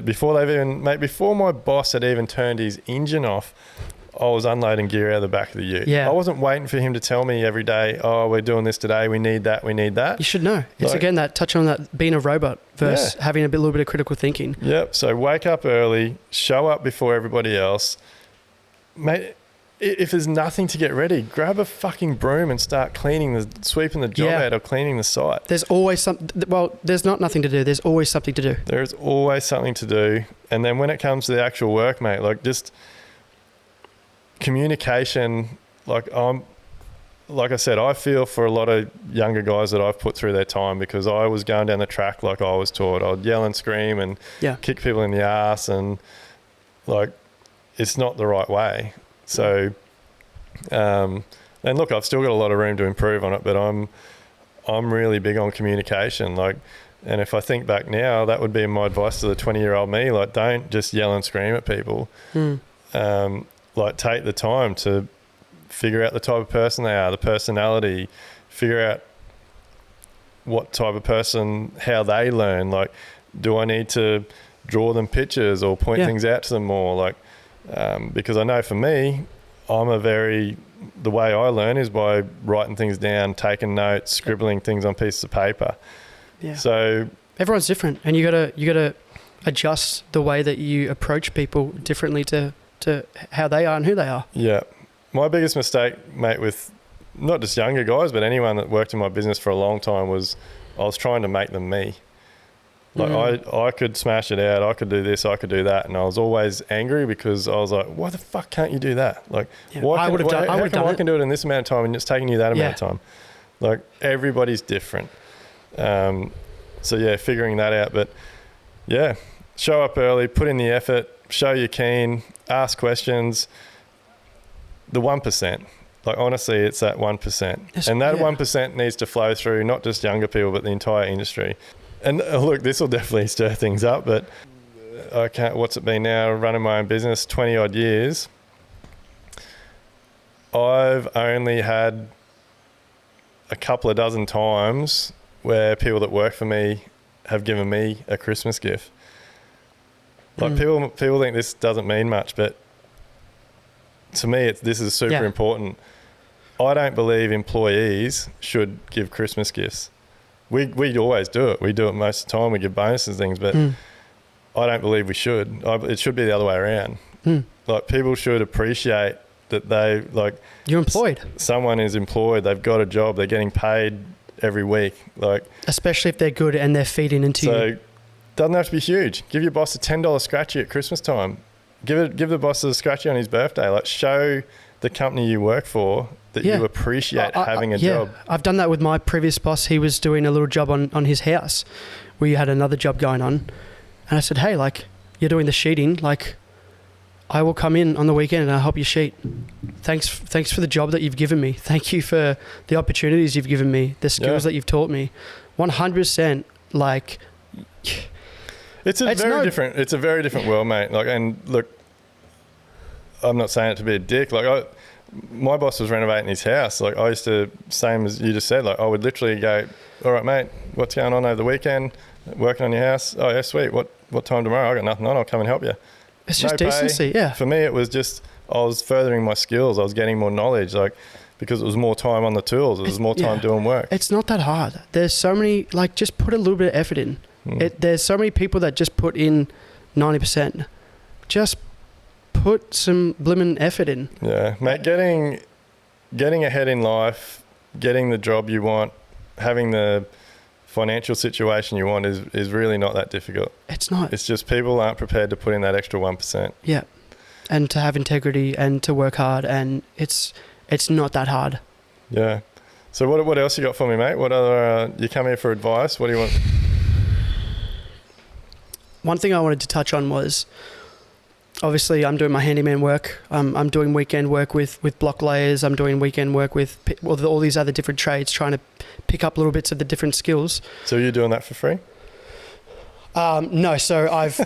Before my boss had even turned his engine off, I was unloading gear out of the back of the ute. Yeah. I wasn't waiting for him to tell me every day, oh, we're doing this today, we need that, we need that. You should know. It's again that touch on that being a robot versus having a little bit of critical thinking. Yep. So wake up early, show up before everybody else. Mate, if there's nothing to get ready, grab a fucking broom and start sweeping the job out or cleaning the site. There's always there's not nothing to do. There's always something to do. There's always something to do. And then when it comes to the actual work, mate, like just communication, like I said, I feel for a lot of younger guys that I've put through their time, because I was going down the track like I was taught. I'd yell and scream and kick people in the ass, and like it's not the right way. So, and look, I've still got a lot of room to improve on it, but I'm really big on communication. Like, and if I think back now, that would be my advice to the 20-year-old me. Like, don't just yell and scream at people. Like, take the time to figure out the type of person they are, the personality, figure out what type of person, how they learn. Like, do I need to draw them pictures or point things out to them more? Like, because I know for me, the way I learn is by writing things down, taking notes, scribbling things on pieces of paper. Yeah. So everyone's different, and you gotta adjust the way that you approach people differently to how they are and who they are. Yeah. My biggest mistake, mate, with not just younger guys, but anyone that worked in my business for a long time, was I was trying to make them me. Like I could smash it out, I could do this, I could do that, and I was always angry because I was like, why the fuck can't you do that? Like, I can do it in this amount of time and it's taking you that amount of time? Like, everybody's different. So figuring that out. But show up early, put in the effort, show you're keen, ask questions. The 1%. Like, honestly, it's that 1%. And that 1% needs to flow through not just younger people, but the entire industry. And look, this will definitely stir things up, but I can't, what's it been now, running my own business, 20 odd years. I've only had a couple of dozen times where people that work for me have given me a Christmas gift. Like, people think this doesn't mean much, but to me, this is super important. I don't believe employees should give Christmas gifts. We always do it. We do it most of the time. We give bonuses and things, but I don't believe we should. It should be the other way around. Like, people should appreciate that you're employed. Someone is employed. They've got a job. They're getting paid every week. Like, especially if they're good and they're feeding into you. So, doesn't have to be huge. Give your boss a $10 scratchy at Christmas time. Give the boss a scratchy on his birthday. Like, show the company you work for that you appreciate having a job. I've done that with my previous boss. He was doing a little job on his house. We had another job going on. And I said, hey, like, you're doing the sheeting. Like, I will come in on the weekend and I'll help you sheet. Thanks for the job that you've given me. Thank you for the opportunities you've given me, the skills that you've taught me. 100%, like... It's a very different world, mate. Like, and look, I'm not saying it to be a dick. Like, my boss was renovating his house. Like, I used to, same as you just said, like, I would literally go, all right, mate, what's going on over the weekend? Working on your house? Oh, yeah, sweet. What time tomorrow? I got nothing on. I'll come and help you. It's just decency, yeah. For me, it was just, I was furthering my skills. I was getting more knowledge, like, because it was more time on the tools. It was more time doing work. It's not that hard. There's so many, like, just put a little bit of effort in. There's so many people that just put in 90%. Just put some blimmin' effort in. Yeah, mate, getting ahead in life, getting the job you want, having the financial situation you want is really not that difficult. It's not. It's just people aren't prepared to put in that extra 1%. Yeah, and to have integrity and to work hard, and it's not that hard. Yeah. So what else you got for me, mate? What other you come here for advice? What do you want? One thing I wanted to touch on was, obviously, I'm doing my handyman work. I'm doing weekend work with block layers. I'm doing weekend work with all these other different trades, trying to pick up little bits of the different skills. So you're doing that for free? No. So I've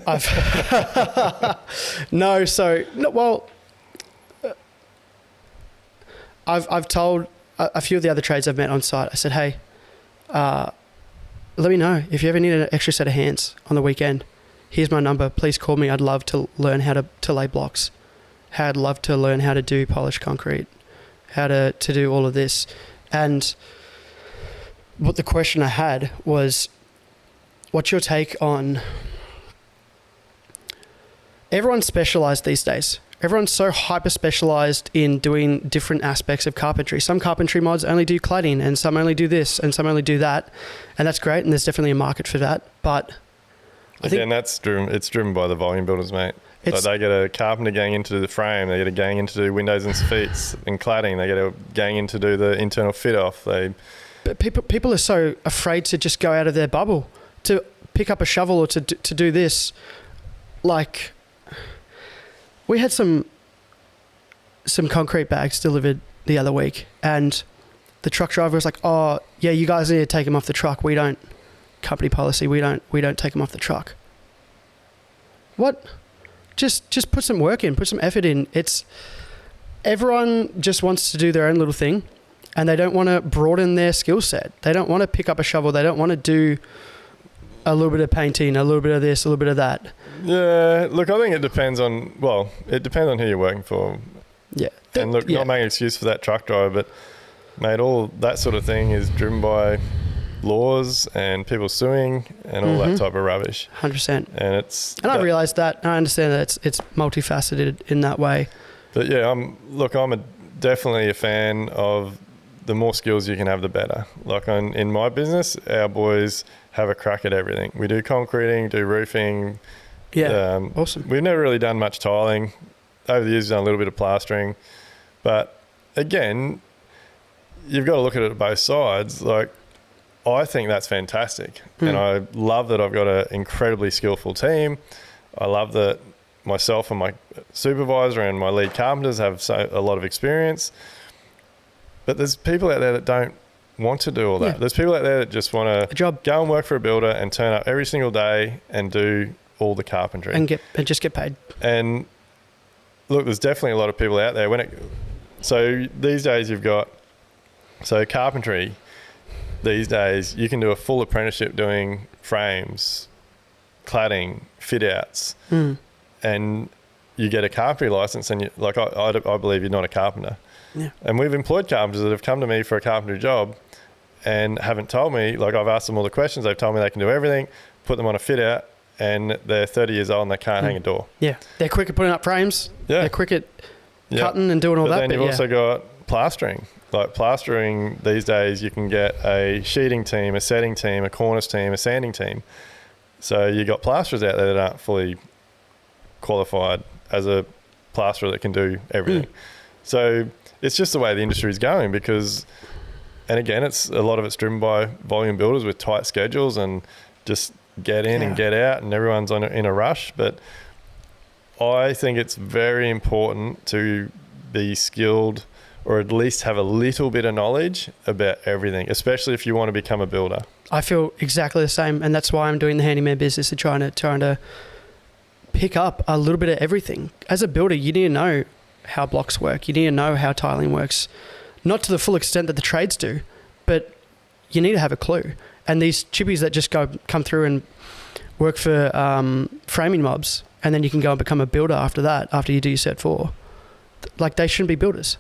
I've told a few of the other trades I've met on site. I said, hey, let me know if you ever need an extra set of hands on the weekend. Here's my number. Please call me. I'd love to learn how to lay blocks. how I'd love to learn how to do polished concrete, how to do all of this. And what the question I had was, what's your take on... Everyone's specialised these days. Everyone's so hyper-specialised in doing different aspects of carpentry. Some carpentry mods only do cladding, and some only do this, and some only do that. And that's great, and there's definitely a market for that. But I think... Again, it's driven by the volume builders, mate. Like they get a carpenter gang in to do the frame, they get a gang in to do windows and feet and cladding, they get a gang in to do the internal fit-off. But people are so afraid to just go out of their bubble, to pick up a shovel or to do this. Like... We had some concrete bags delivered the other week, and the truck driver was like, "Oh, yeah, you guys need to take them off the truck. We don't, company policy. We don't take them off the truck." What? Just put some work in, put some effort in. Everyone just wants to do their own little thing, and they don't want to broaden their skill set. They don't want to pick up a shovel. They don't want to do a little bit of painting, a little bit of this, a little bit of that. Yeah, look, I think it depends on who you're working for. Yeah. And look, not making an excuse for that truck driver, but mate, all that sort of thing is driven by laws and people suing and all that type of rubbish. 100%. And I realise that, and I understand that it's multifaceted in that way. But yeah, I'm definitely a fan of the more skills you can have, the better. Like in my business, our boys have a crack at everything. We do concreting, do roofing. Yeah, awesome. We've never really done much tiling. Over the years, we've done a little bit of plastering. But again, you've got to look at it at both sides. Like, I think that's fantastic. And I love that I've got an incredibly skillful team. I love that myself and my supervisor and my lead carpenters have a lot of experience. But there's people out there that don't want to do all that. Yeah. There's people out there that just want to go and work for a builder and turn up every single day and do all the carpentry. And just get paid. And look, there's definitely a lot of people out there. So these days you've got... So carpentry, these days, you can do a full apprenticeship doing frames, cladding, fit-outs, and you get a carpentry license, and I believe you're not a carpenter. Yeah. And we've employed carpenters that have come to me for a carpentry job and haven't told me, like I've asked them all the questions, they've told me they can do everything, put them on a fit-out, and they're 30 years old and they can't hang a door. Yeah. They're quick at putting up frames. Yeah. They're quick at cutting and doing all that. But then you've also got plastering. Like plastering these days, you can get a sheeting team, a setting team, a cornice team, a sanding team. So you got plasterers out there that aren't fully qualified as a plasterer that can do everything. So it's just the way the industry is going because, and again, a lot of it's driven by volume builders with tight schedules and just get in and get out, and everyone's in a rush. But I think it's very important to be skilled, or at least have a little bit of knowledge about everything, especially if you want to become a builder. I feel exactly the same, and that's why I'm doing the handyman business and trying to pick up a little bit of everything. As a builder, you need to know how blocks work. You need to know how tiling works, not to the full extent that the trades do, but you need to have a clue. And these chippies that just come through and work for framing mobs, and then you can go and become a builder after that, after you do your Cert 4, like they shouldn't be builders.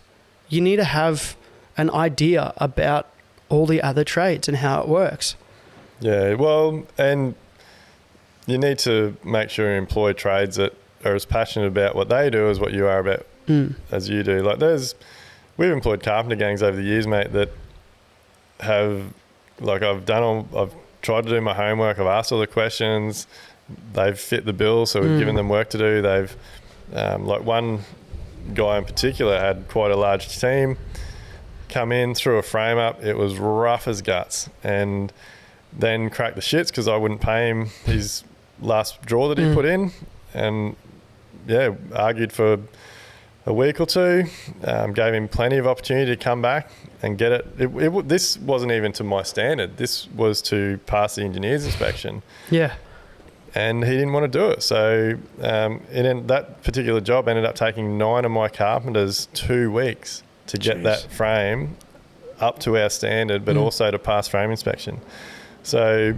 You need to have an idea about all the other trades and how it works. Yeah, well, and you need to make sure you employ trades that are as passionate about what they do as what you are about as you do. Like we've employed carpenter gangs over the years, mate, that have, like I've tried to do my homework, I've asked all the questions, they've fit the bill, so we've given them work to do. They've, like one guy in particular had quite a large team, come in, threw a frame up, it was rough as guts, and then cracked the shits because I wouldn't pay him his last draw that he put in, and argued for a week or two, gave him plenty of opportunity to come back and get it. This wasn't even to my standard, this was to pass the engineer's inspection. Yeah. And he didn't want to do it. So that particular job ended up taking 9 of my carpenters 2 weeks to get that frame up to our standard, but also to pass frame inspection. So,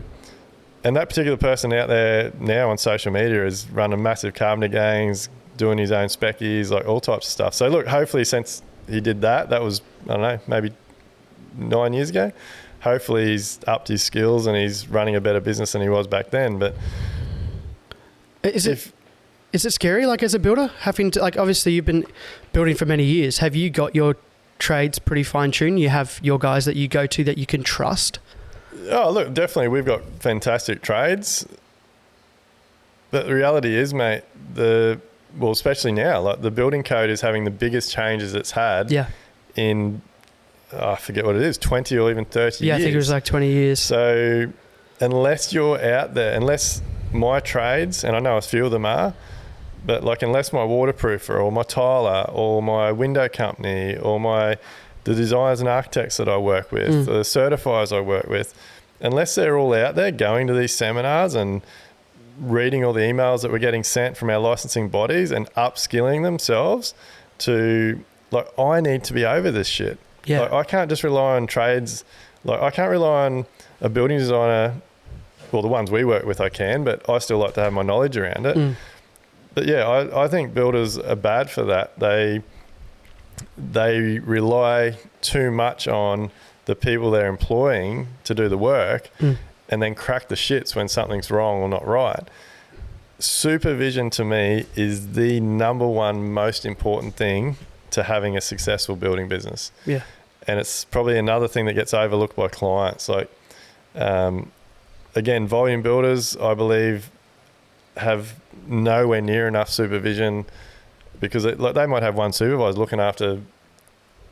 and that particular person out there now on social media is running massive carpenter gangs, doing his own speckies, like all types of stuff. So look, hopefully since he did that, that was, I don't know, maybe 9 years ago, hopefully he's upped his skills and he's running a better business than he was back then. But is it scary, like, as a builder, having to, like, obviously you've been building for many years. Have you got your trades pretty fine-tuned? You have your guys that you go to that you can trust? Oh, look, definitely we've got fantastic trades. But the reality is, mate, well, especially now, like the building code is having the biggest changes it's had in, I forget what it is, 20 or even 30 years. Yeah, I think it was like 20 years. So unless you're out there, unless my trades, and I know a few of them are, but like unless my waterproofer or my tiler or my window company or the designers and architects that I work with, the certifiers I work with, unless they're all out there going to these seminars and reading all the emails that we're getting sent from our licensing bodies and upskilling themselves to, like, I need to be over this shit. Yeah. Like, I can't just rely on trades. Like, I can't rely on a building designer. Well, the ones we work with I can, but I still like to have my knowledge around it. But yeah, I think builders are bad for that. They rely too much on the people they're employing to do the work and then crack the shits when something's wrong or not right. Supervision to me is the number one most important thing to having a successful building business. Yeah. And it's probably another thing that gets overlooked by clients. Like, again, volume builders, I believe, have nowhere near enough supervision because they might have one supervisor looking after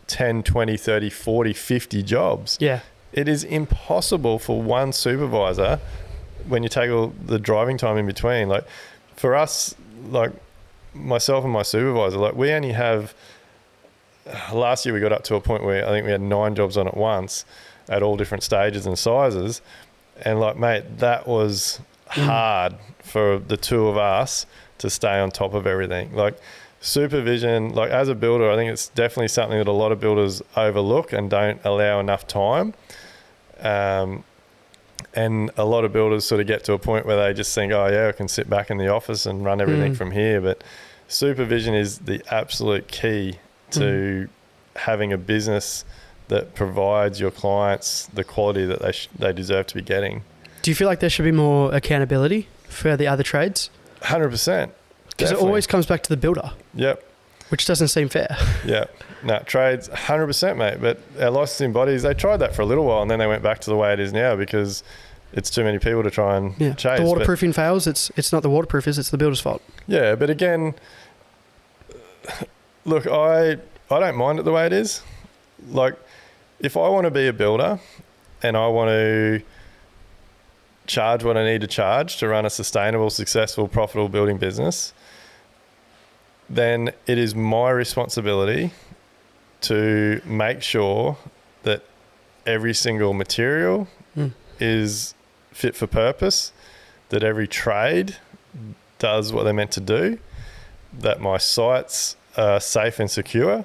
10, 20, 30, 40, 50 jobs. Yeah. It is impossible for one supervisor, when you take all the driving time in between, like for us, like myself and my supervisor, like we only have, last year we got up to a point where I think we had 9 jobs on at once at all different stages and sizes. And like, mate, that was hard for the two of us to stay on top of everything. Like supervision, like as a builder, I think it's definitely something that a lot of builders overlook and don't allow enough time. And a lot of builders sort of get to a point where they just think, oh yeah, I can sit back in the office and run everything from here. But supervision is the absolute key to having a business that provides your clients the quality that they deserve to be getting. Do you feel like there should be more accountability for the other trades? 100%. Because it always comes back to the builder. Yep. Which doesn't seem fair. Yeah. No, trades, 100%, mate. But our licensing bodies, they tried that for a little while and then they went back to the way it is now because it's too many people to try and chase. The waterproofing fails, it's not the waterproofers, it's the builder's fault. Yeah, but again, look, I don't mind it the way it is. Like, if I want to be a builder and I want to charge what I need to charge to run a sustainable, successful, profitable building business, then it is my responsibility to make sure that every single material is fit for purpose, that every trade does what they're meant to do, that my sites are safe and secure.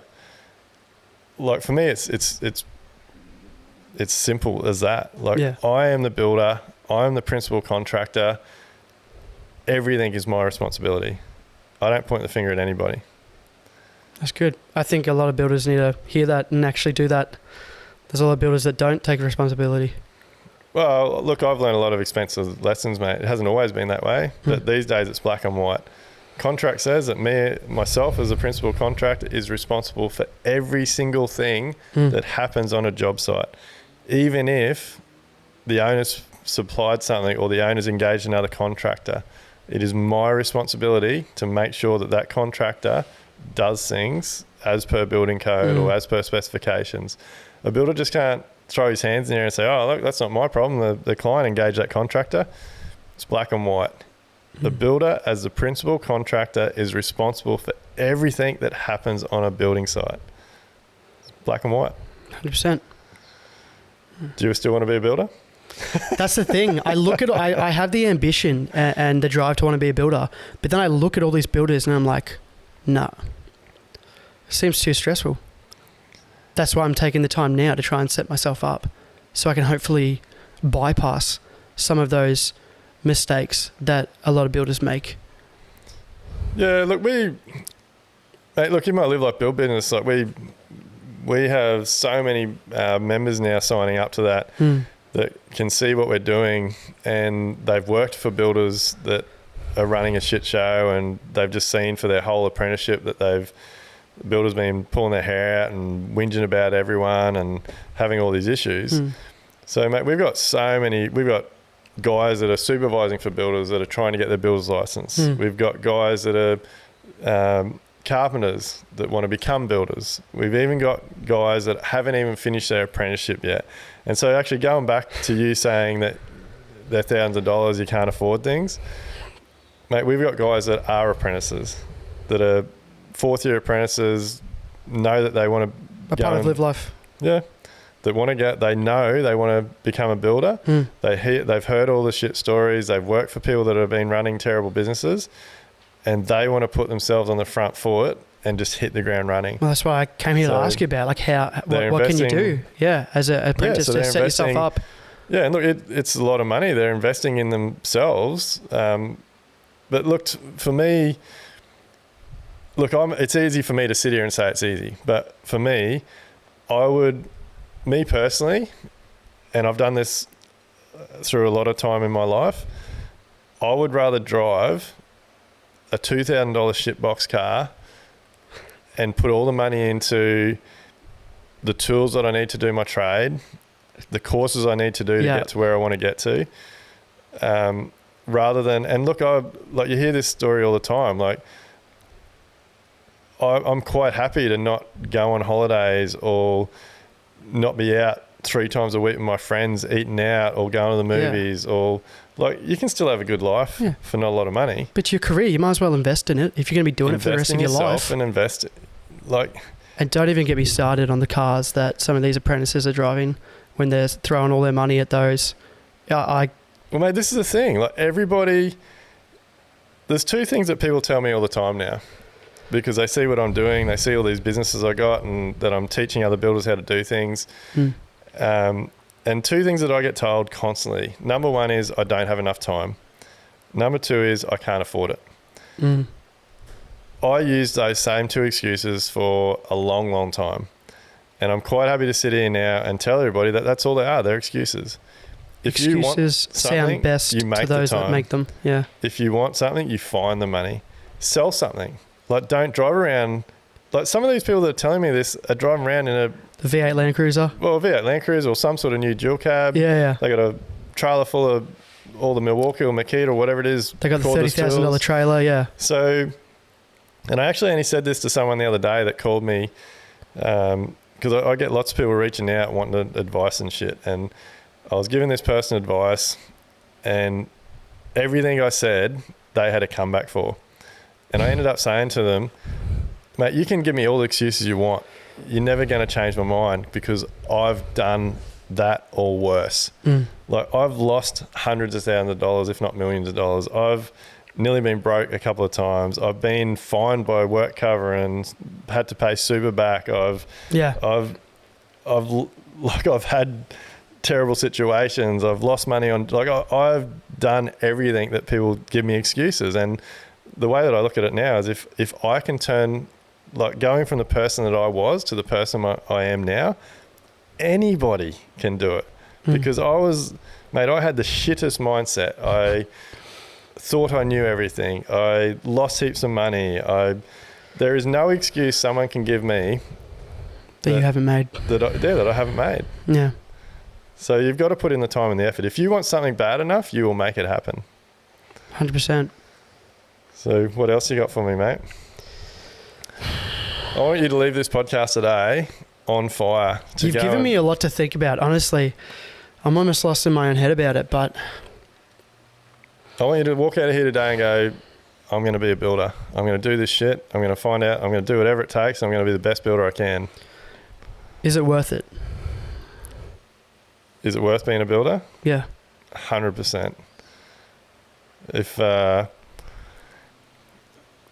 Like for me, it's simple as that. Like I am the builder, I am the principal contractor. Everything is my responsibility. I don't point the finger at anybody. That's good. I think a lot of builders need to hear that and actually do that. There's a lot of builders that don't take responsibility. Well, look, I've learned a lot of expensive lessons, mate. It hasn't always been that way, but these days it's black and white. Contract says that myself as a principal contractor is responsible for every single thing that happens on a job site. Even if the owner's supplied something or the owner's engaged another contractor, it is my responsibility to make sure that that contractor does things as per building code or as per specifications. A builder just can't throw his hands in there and say, oh, look, that's not my problem. The client engaged that contractor. It's black and white. The builder, as the principal contractor, is responsible for everything that happens on a building site. It's black and white. 100%. Do you still want to be a builder? That's the thing. I have the ambition and the drive to want to be a builder, but then I look at all these builders and I'm like, no, seems too stressful. That's why I'm taking the time now to try and set myself up so I can hopefully bypass some of those mistakes that a lot of builders make. Yeah, look, mate, look, you might live like build business. Like we have so many members now signing up to that that can see what we're doing, and they've worked for builders that are running a shit show, and they've just seen for their whole apprenticeship that builders been pulling their hair out and whinging about everyone and having all these issues. So, mate, we've got guys that are supervising for builders that are trying to get their builder's license. We've got guys that are carpenters that want to become builders. We've even got guys that haven't even finished their apprenticeship yet. And so actually going back to you saying that they're thousands of dollars, you can't afford things, mate, we've got guys that are apprentices, that are fourth year apprentices, know that they want to part of live life. Yeah. They want to become a builder. They've heard all the shit stories. They've worked for people that have been running terrible businesses, and they want to put themselves on the front foot and just hit the ground running. Well, that's why I came here to ask you about, like, what can you do? Yeah, as an apprentice to set yourself up. Yeah, and look, it's a lot of money. They're investing in themselves. But look, for me, it's easy for me to sit here and say it's easy. But for me, me personally, and I've done this through a lot of time in my life, I would rather drive a $2,000 shitbox car and put all the money into the tools that I need to do my trade, the courses I need to do to get to where I want to get to, rather than, and look, like you hear this story all the time, like I'm quite happy to not go on holidays or not be out 3 times a week with my friends eating out or going to the movies or like you can still have a good life for not a lot of money. But your career, you might as well invest in it if you're going to be doing it for the rest of your life. And invest, and don't even get me started on the cars that some of these apprentices are driving when they're throwing all their money at those. Well, mate, this is the thing. Like there's 2 things that people tell me all the time now, because they see what I'm doing, they see all these businesses I got, and that I'm teaching other builders how to do things. And 2 things that I get told constantly. Number 1 is I don't have enough time. Number 2 is I can't afford it. I use those same 2 excuses for a long, long time. And I'm quite happy to sit here now and tell everybody that that's all they are. They're excuses. If you want sound best you make to those the time. that make them. Yeah. If you want something, you find the money. Sell something. Like, don't drive around. Like, some of these people that are telling me this are driving around in the V8 Land Cruiser. Well, V8 Land Cruiser or some sort of new dual cab. Yeah. They got a trailer full of all the Milwaukee or Makita or whatever it is. They got the $30,000 trailer. Yeah. So, and I actually only said this to someone the other day that called me, because I get lots of people reaching out wanting advice and shit. And I was giving this person advice, and everything I said, they had a comeback for. And I ended up saying to them, mate, you can give me all the excuses you want. You're never going to change my mind, because I've done that or worse. Like, I've lost hundreds of thousands of dollars, if not millions of dollars. I've nearly been broke a couple of times. I've been fined by work cover and had to pay super back. I've had terrible situations. I've lost money on, like, I've done everything that people give me excuses. And the way that I look at it now is if I can turn, like, going from the person that I was to the person I am now, anybody can do it. Because I had the shittest mindset. I thought I knew everything. I lost heaps of money. There is no excuse someone can give me that you haven't made. That I haven't made. Yeah. So you've got to put in the time and the effort. If you want something bad enough, you will make it happen. 100%. So what else you got for me, mate? I want you to leave this podcast today on fire. You've given me a lot to think about. Honestly, I'm almost lost in my own head about it, but I want you to walk out of here today and go, I'm going to be a builder. I'm going to do this shit. I'm going to find out. I'm going to do whatever it takes. I'm going to be the best builder I can. Is it worth it? Is it worth being a builder? Yeah. 100%. If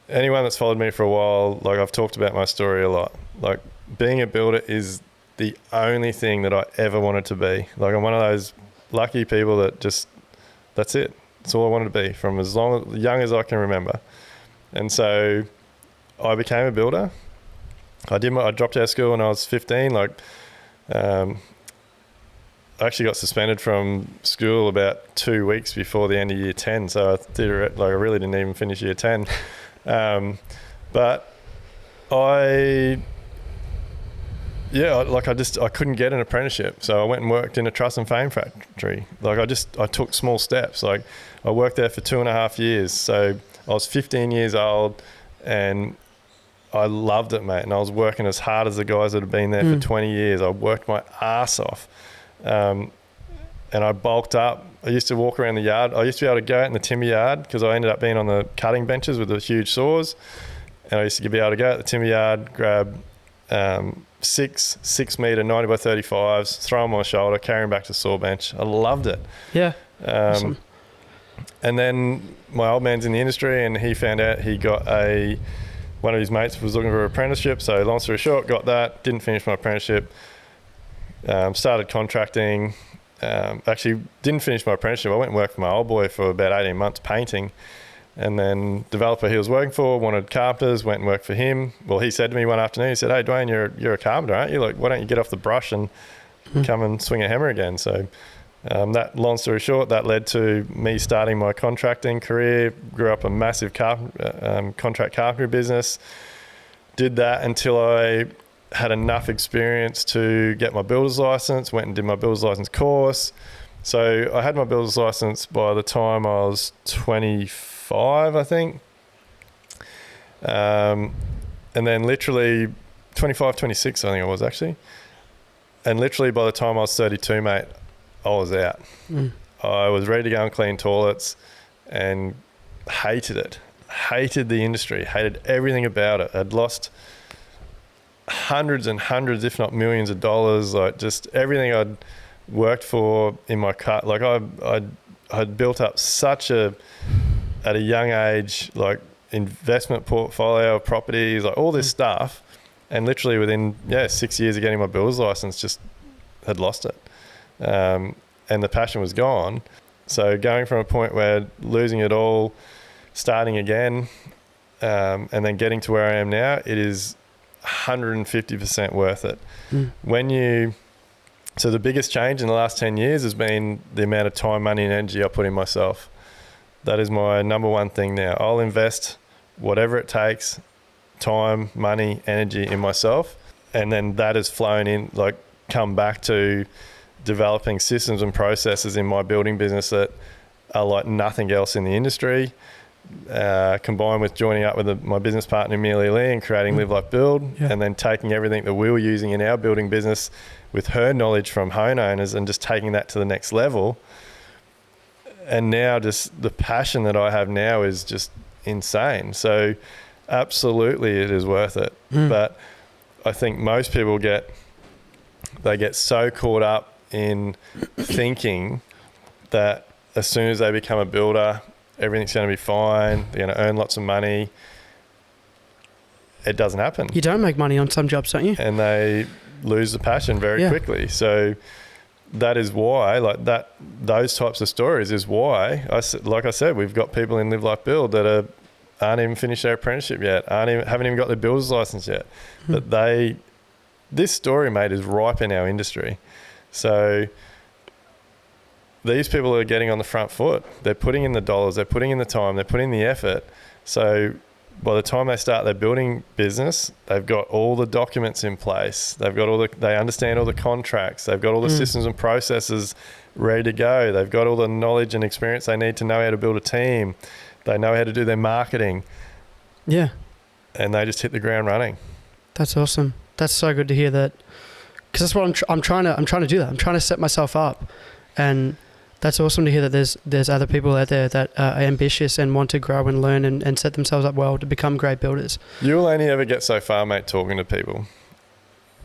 anyone that's followed me for a while, like, I've talked about my story a lot. Like, being a builder is the only thing that I ever wanted to be. Like, I'm one of those lucky people that just, that's it. That's all I wanted to be from as young as I can remember. And so I became a builder. I dropped out of school when I was 15. I actually got suspended from school about 2 weeks before the end of year 10. So I really didn't even finish year 10. But I couldn't get an apprenticeship. So I went and worked in a truss and frame factory. I took small steps. I worked there for 2.5 years. So I was 15 years old and I loved it, mate. And I was working as hard as the guys that had been there for 20 years. I worked my ass off. And I bulked up. I used to walk around the yard. I used to be able to go out in the timber yard because I ended up being on the cutting benches with the huge saws. And I used to be able to go out the timber yard, grab 6 metre 90 by 35s, throw them on my shoulder, carry them back to the saw bench. I loved it. Yeah. Awesome. And then my old man's in the industry and he found out he got one of his mates was looking for an apprenticeship. So long story short, got that, didn't finish my apprenticeship. Started contracting. Actually, didn't finish my apprenticeship. I went and worked for my old boy for about 18 months painting. And then developer he was working for wanted carpenters, went and worked for him. Well, he said to me one afternoon, he said, "Hey, Dwayne, you're a carpenter, aren't you? Why don't you get off the brush and come and swing a hammer again?" So that, long story short, that led to me starting my contracting career. Grew up a massive contract carpentry business. Did that until I had enough experience to get my builder's license, went and did my builder's license course. So I had my builder's license by the time I was 25, I think. And then literally 25, 26, I think I was actually. And literally by the time I was 32, mate, I was out. I was ready to go and clean toilets and hated it. Hated the industry, hated everything about it. I'd lost hundreds and hundreds, if not millions of dollars, just everything I'd worked for in my cut. I'd built up at a young age, investment portfolio of properties, all this stuff. And literally within 6 years of getting my builder's license, just had lost it. And the passion was gone. So going from a point where losing it all, starting again, and then getting to where I am now, it is 150% worth it. So the biggest change in the last 10 years has been the amount of time, money and energy I put in myself. That is my number one thing now. I'll invest whatever it takes, time, money, energy in myself. And then that has flown in, come back to developing systems and processes in my building business that are like nothing else in the industry. Combined with joining up with my business partner Amelia Lee and creating Live Like Build, and then taking everything that we were using in our building business with her knowledge from homeowners and just taking that to the next level. And now just the passion that I have now is just insane. So absolutely it is worth it. But I think most people get so caught up in thinking that as soon as they become a builder, everything's going to be fine, they're going to earn lots of money. It doesn't happen. You don't make money on some jobs, don't you? And they lose the passion very quickly. So that is why, those types of stories is why, like I said, we've got people in Live Like Build that aren't even finished their apprenticeship yet, haven't even got their builder's license yet. But this story, mate, is ripe in our industry. So these people are getting on the front foot. They're putting in the dollars, they're putting in the time, they're putting in the effort. So by the time they start their building business, they've got all the documents in place. They understand all the contracts. They've got all the systems and processes ready to go. They've got all the knowledge and experience they need to know how to build a team. They know how to do their marketing. Yeah. And they just hit the ground running. That's awesome. That's so good to hear that. Because that's what I'm trying to do that. I'm trying to set myself up. And that's awesome to hear that there's other people out there that are ambitious and want to grow and learn and set themselves up well to become great builders. You'll only ever get so far, mate, talking to people.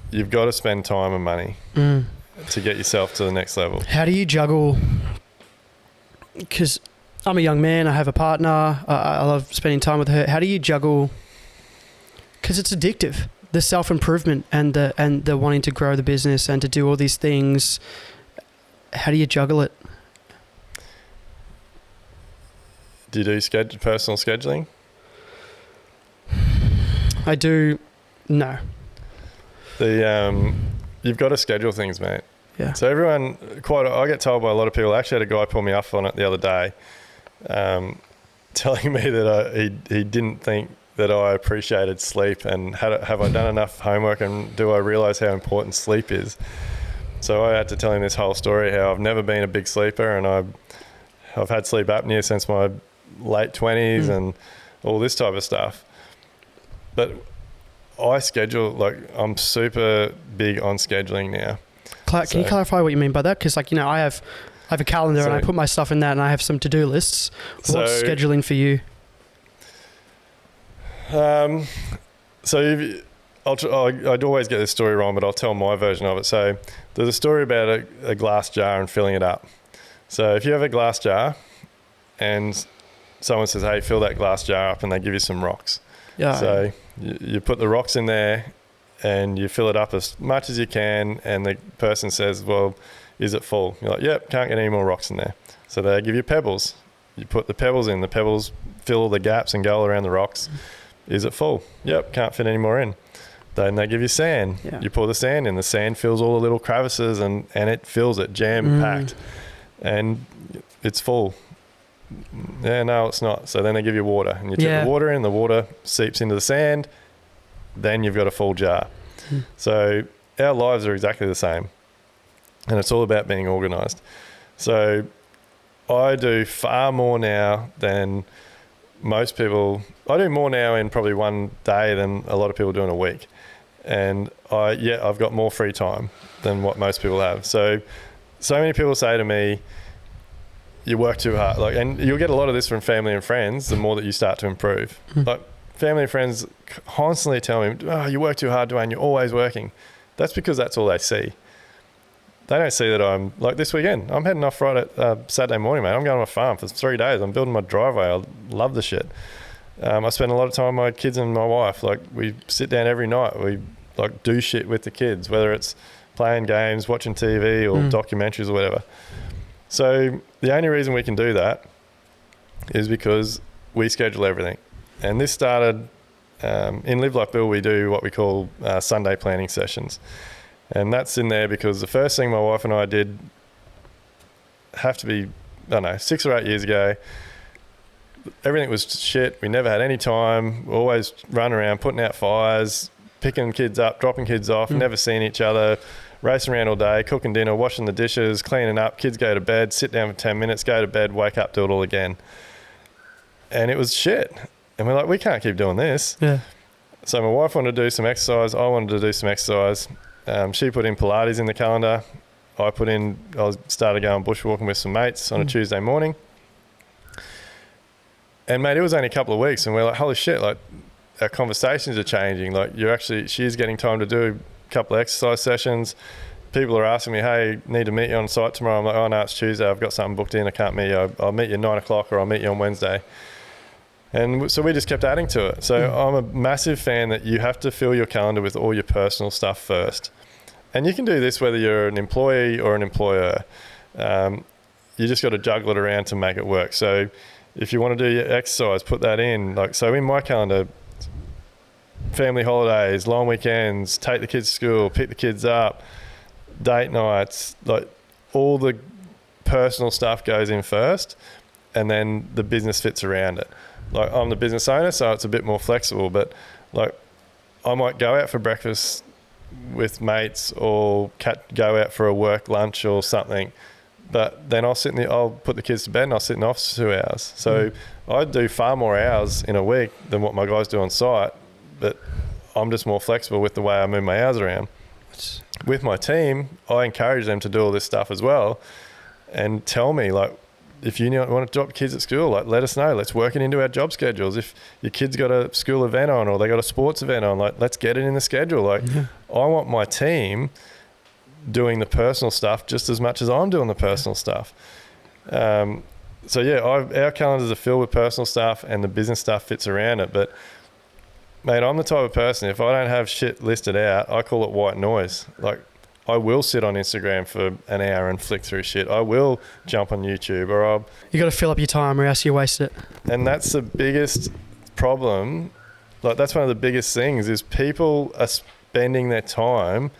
You've got to spend time and money to get yourself to the next level. How do you juggle? Because I'm a young man, I have a partner, I love spending time with her. How do you juggle? Because it's addictive. The self-improvement and the wanting to grow the business and to do all these things. How do you juggle it? Do you do personal scheduling? I do. No. You've got to schedule things, mate. Yeah. So everyone, I get told by a lot of people. I actually had a guy pull me up on it the other day, telling me that he didn't think that I appreciated sleep, and have I done enough homework, and do I realise how important sleep is? So I had to tell him this whole story, how I've never been a big sleeper, and I've had sleep apnea since my late 20s and all this type of stuff. But I schedule, like, I'm super big on scheduling now. Can you clarify what you mean by that? Because, like, I have a calendar and I put my stuff in that, and I have some to-do lists. What's scheduling for you? I'd always get this story wrong, but I'll tell my version of it. So there's a story about a glass jar and filling it up. So if you have a glass jar and someone says, hey, fill that glass jar up, and they give you some rocks. Yeah. So you put the rocks in there and you fill it up as much as you can, and the person says, well, is it full? You're like, yep, can't get any more rocks in there. So they give you pebbles. You put the pebbles in. The pebbles fill the gaps and go all around the rocks. Is it full? Yep, can't fit any more in. Then they give you sand. Yeah. You pour the sand in. The sand fills all the little crevices, and it fills it jam-packed. And it's full. Yeah, no, it's not. So then they give you water, and you tip the water in. The water seeps into the sand. Then you've got a full jar. So our lives are exactly the same, and it's all about being organised. So I do far more now than most people. I do more now in probably one day than a lot of people do in a week, and I've got more free time than what most people have. So many people say to me, you work too hard, and you'll get a lot of this from family and friends the more that you start to improve. Like, family and friends constantly tell me, oh, you work too hard, Dwayne, you're always working. That's because that's all they see. They don't see that I'm, like, this weekend, I'm heading off Saturday morning, mate. I'm going to my farm for 3 days. I'm building my driveway. I love the shit. I spend a lot of time with my kids and my wife. Like, we sit down every night. We, like, do shit with the kids, whether it's playing games, watching TV, or documentaries or whatever. So the only reason we can do that is because we schedule everything. And this started in Live Like Bill. We do what we call Sunday planning sessions, and that's in there because the first thing my wife and I did have to be, I don't know, 6 or 8 years ago. Everything was shit. We never had any time. We always run around putting out fires, picking kids up, dropping kids off, never seeing each other, racing around all day, cooking dinner, washing the dishes, cleaning up. Kids go to bed, sit down for 10 minutes, go to bed, wake up, do it all again. And it was shit. And we're like, we can't keep doing this. Yeah. So my wife wanted to do some exercise. I wanted to do some exercise. She put in Pilates in the calendar. I started going bushwalking with some mates on a Tuesday morning. And mate, it was only a couple of weeks, and we're like, holy shit, like, our conversations are changing. Like, she's getting time to do a couple of exercise sessions. People are asking me, hey, need to meet you on site tomorrow. I'm like, oh no, it's Tuesday. I've got something booked in. I can't meet you. I'll meet you at 9 o'clock, or I'll meet you on Wednesday. And so we just kept adding to it. So I'm a massive fan that you have to fill your calendar with all your personal stuff first. And you can do this whether you're an employee or an employer. You just got to juggle it around to make it work. So if you want to do your exercise, put that in. Like, so in my calendar, family holidays, long weekends, take the kids to school, pick the kids up, date nights, like, all the personal stuff goes in first, and then the business fits around it. Like, I'm the business owner, so it's a bit more flexible, but, like, I might go out for breakfast with mates, or go out for a work lunch or something, but then I'll put the kids to bed and I'll sit in the office for 2 hours. So I do far more hours in a week than what my guys do on site, but I'm just more flexible with the way I move my hours around. With my team, I encourage them to do all this stuff as well, and tell me, like, if you want to drop kids at school, like, let us know. Let's work it into our job schedules. If your kid's got a school event on, or they got a sports event on, like, let's get it in the schedule. Like, I want my team doing the personal stuff just as much as I'm doing the personal stuff. So yeah, our calendars are filled with personal stuff, and the business stuff fits around it. But mate, I'm the type of person, if I don't have shit listed out, I call it white noise. Like, I will sit on Instagram for an hour and flick through shit. I will jump on YouTube, you got to fill up your time, or else you waste it. And that's the biggest problem Like, that's one of the biggest things is people are spending their time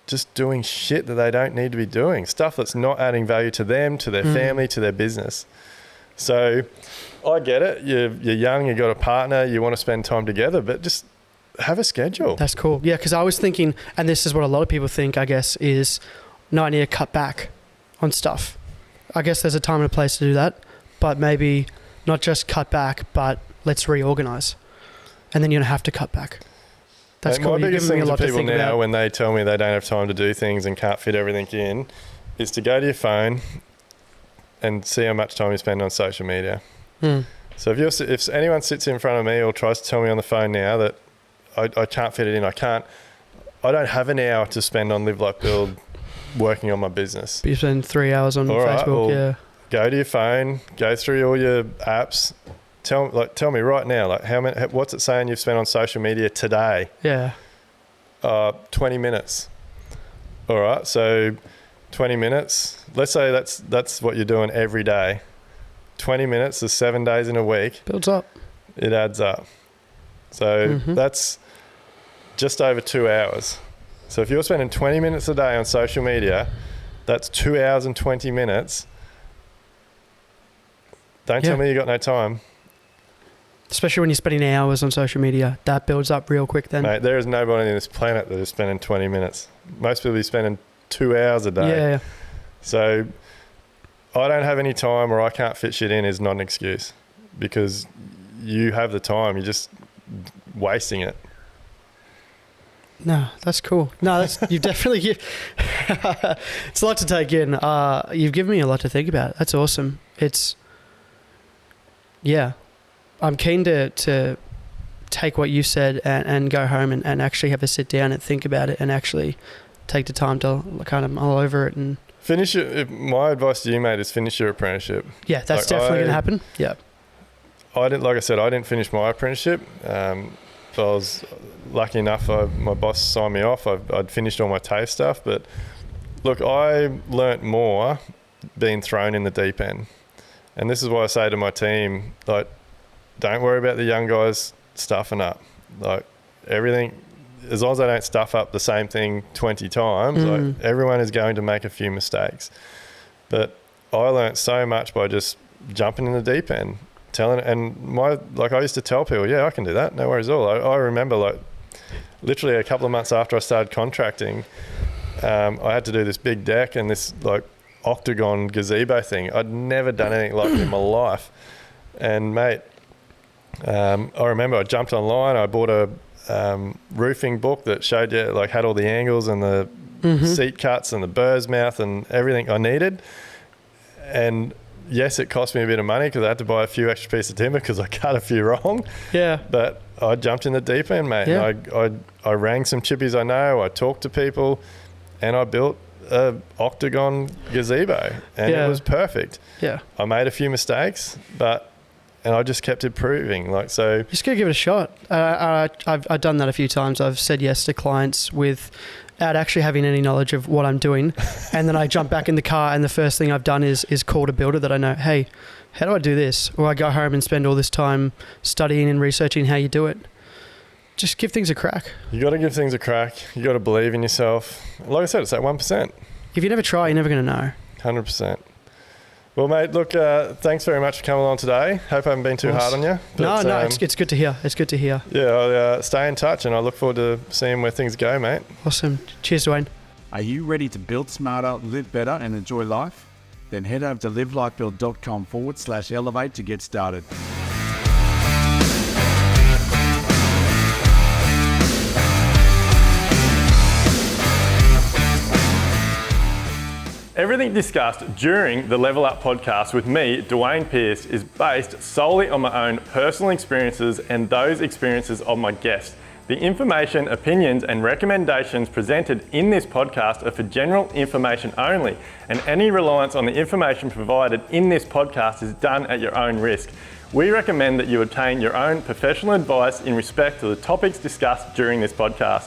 just doing shit that they don't need to be doing, stuff that's not adding value to them, to their family, to their business. So I get it. You're young, you've got a partner, you want to spend time together, but just have a schedule. That's cool. Yeah, because I was thinking, and this is what a lot of people think, I guess, is no, I need to cut back on stuff. I guess there's a time and a place to do that, but maybe not just cut back, but let's reorganize. And then you don't have to cut back. That's cool. My biggest thing to people now about. when they tell me they don't have time to do things and can't fit everything in is to go to your phone and see how much time you spend on social media. So if anyone sits in front of me or tries to tell me on the phone now that I can't fit it in, I don't have an hour to spend on Live Like Build working on my business. But you spend 3 hours on Facebook, Go to your phone, go through all your apps. Tell me right now, like what's it saying you've spent on social media today? Yeah. 20 minutes. All right, so 20 minutes. Let's say that's what you're doing every day. 20 minutes is 7 days in a week. Builds up. It adds up. So that's just over 2 hours. So if you're spending 20 minutes a day on social media, that's 2 hours and 20 minutes. Don't tell me you got no time. Especially when you're spending hours on social media, that builds up real quick then. Mate, there is nobody on this planet that is spending 20 minutes. Most people are spending 2 hours a day. Yeah. So I don't have any time or I can't fit shit in is not an excuse, because you have the time. You're just wasting it. No, that's cool. No, you've definitely... it's a lot to take in. You've given me a lot to think about. That's awesome. Yeah. I'm keen to take what you said and go home and actually have a sit down and think about it and actually take the time to kind of mull over it and... My advice to you, mate, is finish your apprenticeship. Yeah, that's definitely going to happen. Yeah. I didn't finish my apprenticeship. I was lucky enough, my boss signed me off. I'd finished all my TAFE stuff, but look, I learnt more being thrown in the deep end. And this is why I say to my team, like, don't worry about the young guys stuffing up. Like, everything, as long as they don't stuff up the same thing 20 times, like, everyone is going to make a few mistakes. But I learnt so much by just jumping in the deep end. I used to tell people, yeah, I can do that, no worries at all. I remember, like, literally a couple of months after I started contracting, I had to do this big deck and this, like, octagon gazebo thing. I'd never done anything like it in my life. And, mate, I remember I jumped online, I bought a roofing book that showed you, like, had all the angles and the seat cuts and the burr's mouth and everything I needed. And yes, it cost me a bit of money because I had to buy a few extra pieces of timber because I cut a few wrong. Yeah. But I jumped in the deep end, mate. Yeah. And I rang some chippies I know, I talked to people, and I built a octagon gazebo, and it was perfect. Yeah. I made a few mistakes, and I just kept improving. Like, so just gotta give it a shot. I've done that a few times. I've said yes to clients without actually having any knowledge of what I'm doing, and then I jump back in the car, and the first thing I've done is call a builder that I know. Hey, how do I do this? Or I go home and spend all this time studying and researching how you do it. Just give things a crack. You got to give things a crack. You got to believe in yourself. Like I said, it's that 1%. If you never try, you're never going to know. 100%. Well, mate, look, thanks very much for coming on today. Hope I haven't been too hard on you. But, no, it's good to hear. It's good to hear. Yeah, I'll stay in touch, and I look forward to seeing where things go, mate. Awesome. Cheers, Dwayne. Are you ready to build smarter, live better, and enjoy life? Then head over to livelikebuild.com/elevate to get started. Everything discussed during the Level Up podcast with me, Dwayne Pearce, is based solely on my own personal experiences and those experiences of my guests. The information, opinions, and recommendations presented in this podcast are for general information only, and any reliance on the information provided in this podcast is done at your own risk. We recommend that you obtain your own professional advice in respect to the topics discussed during this podcast.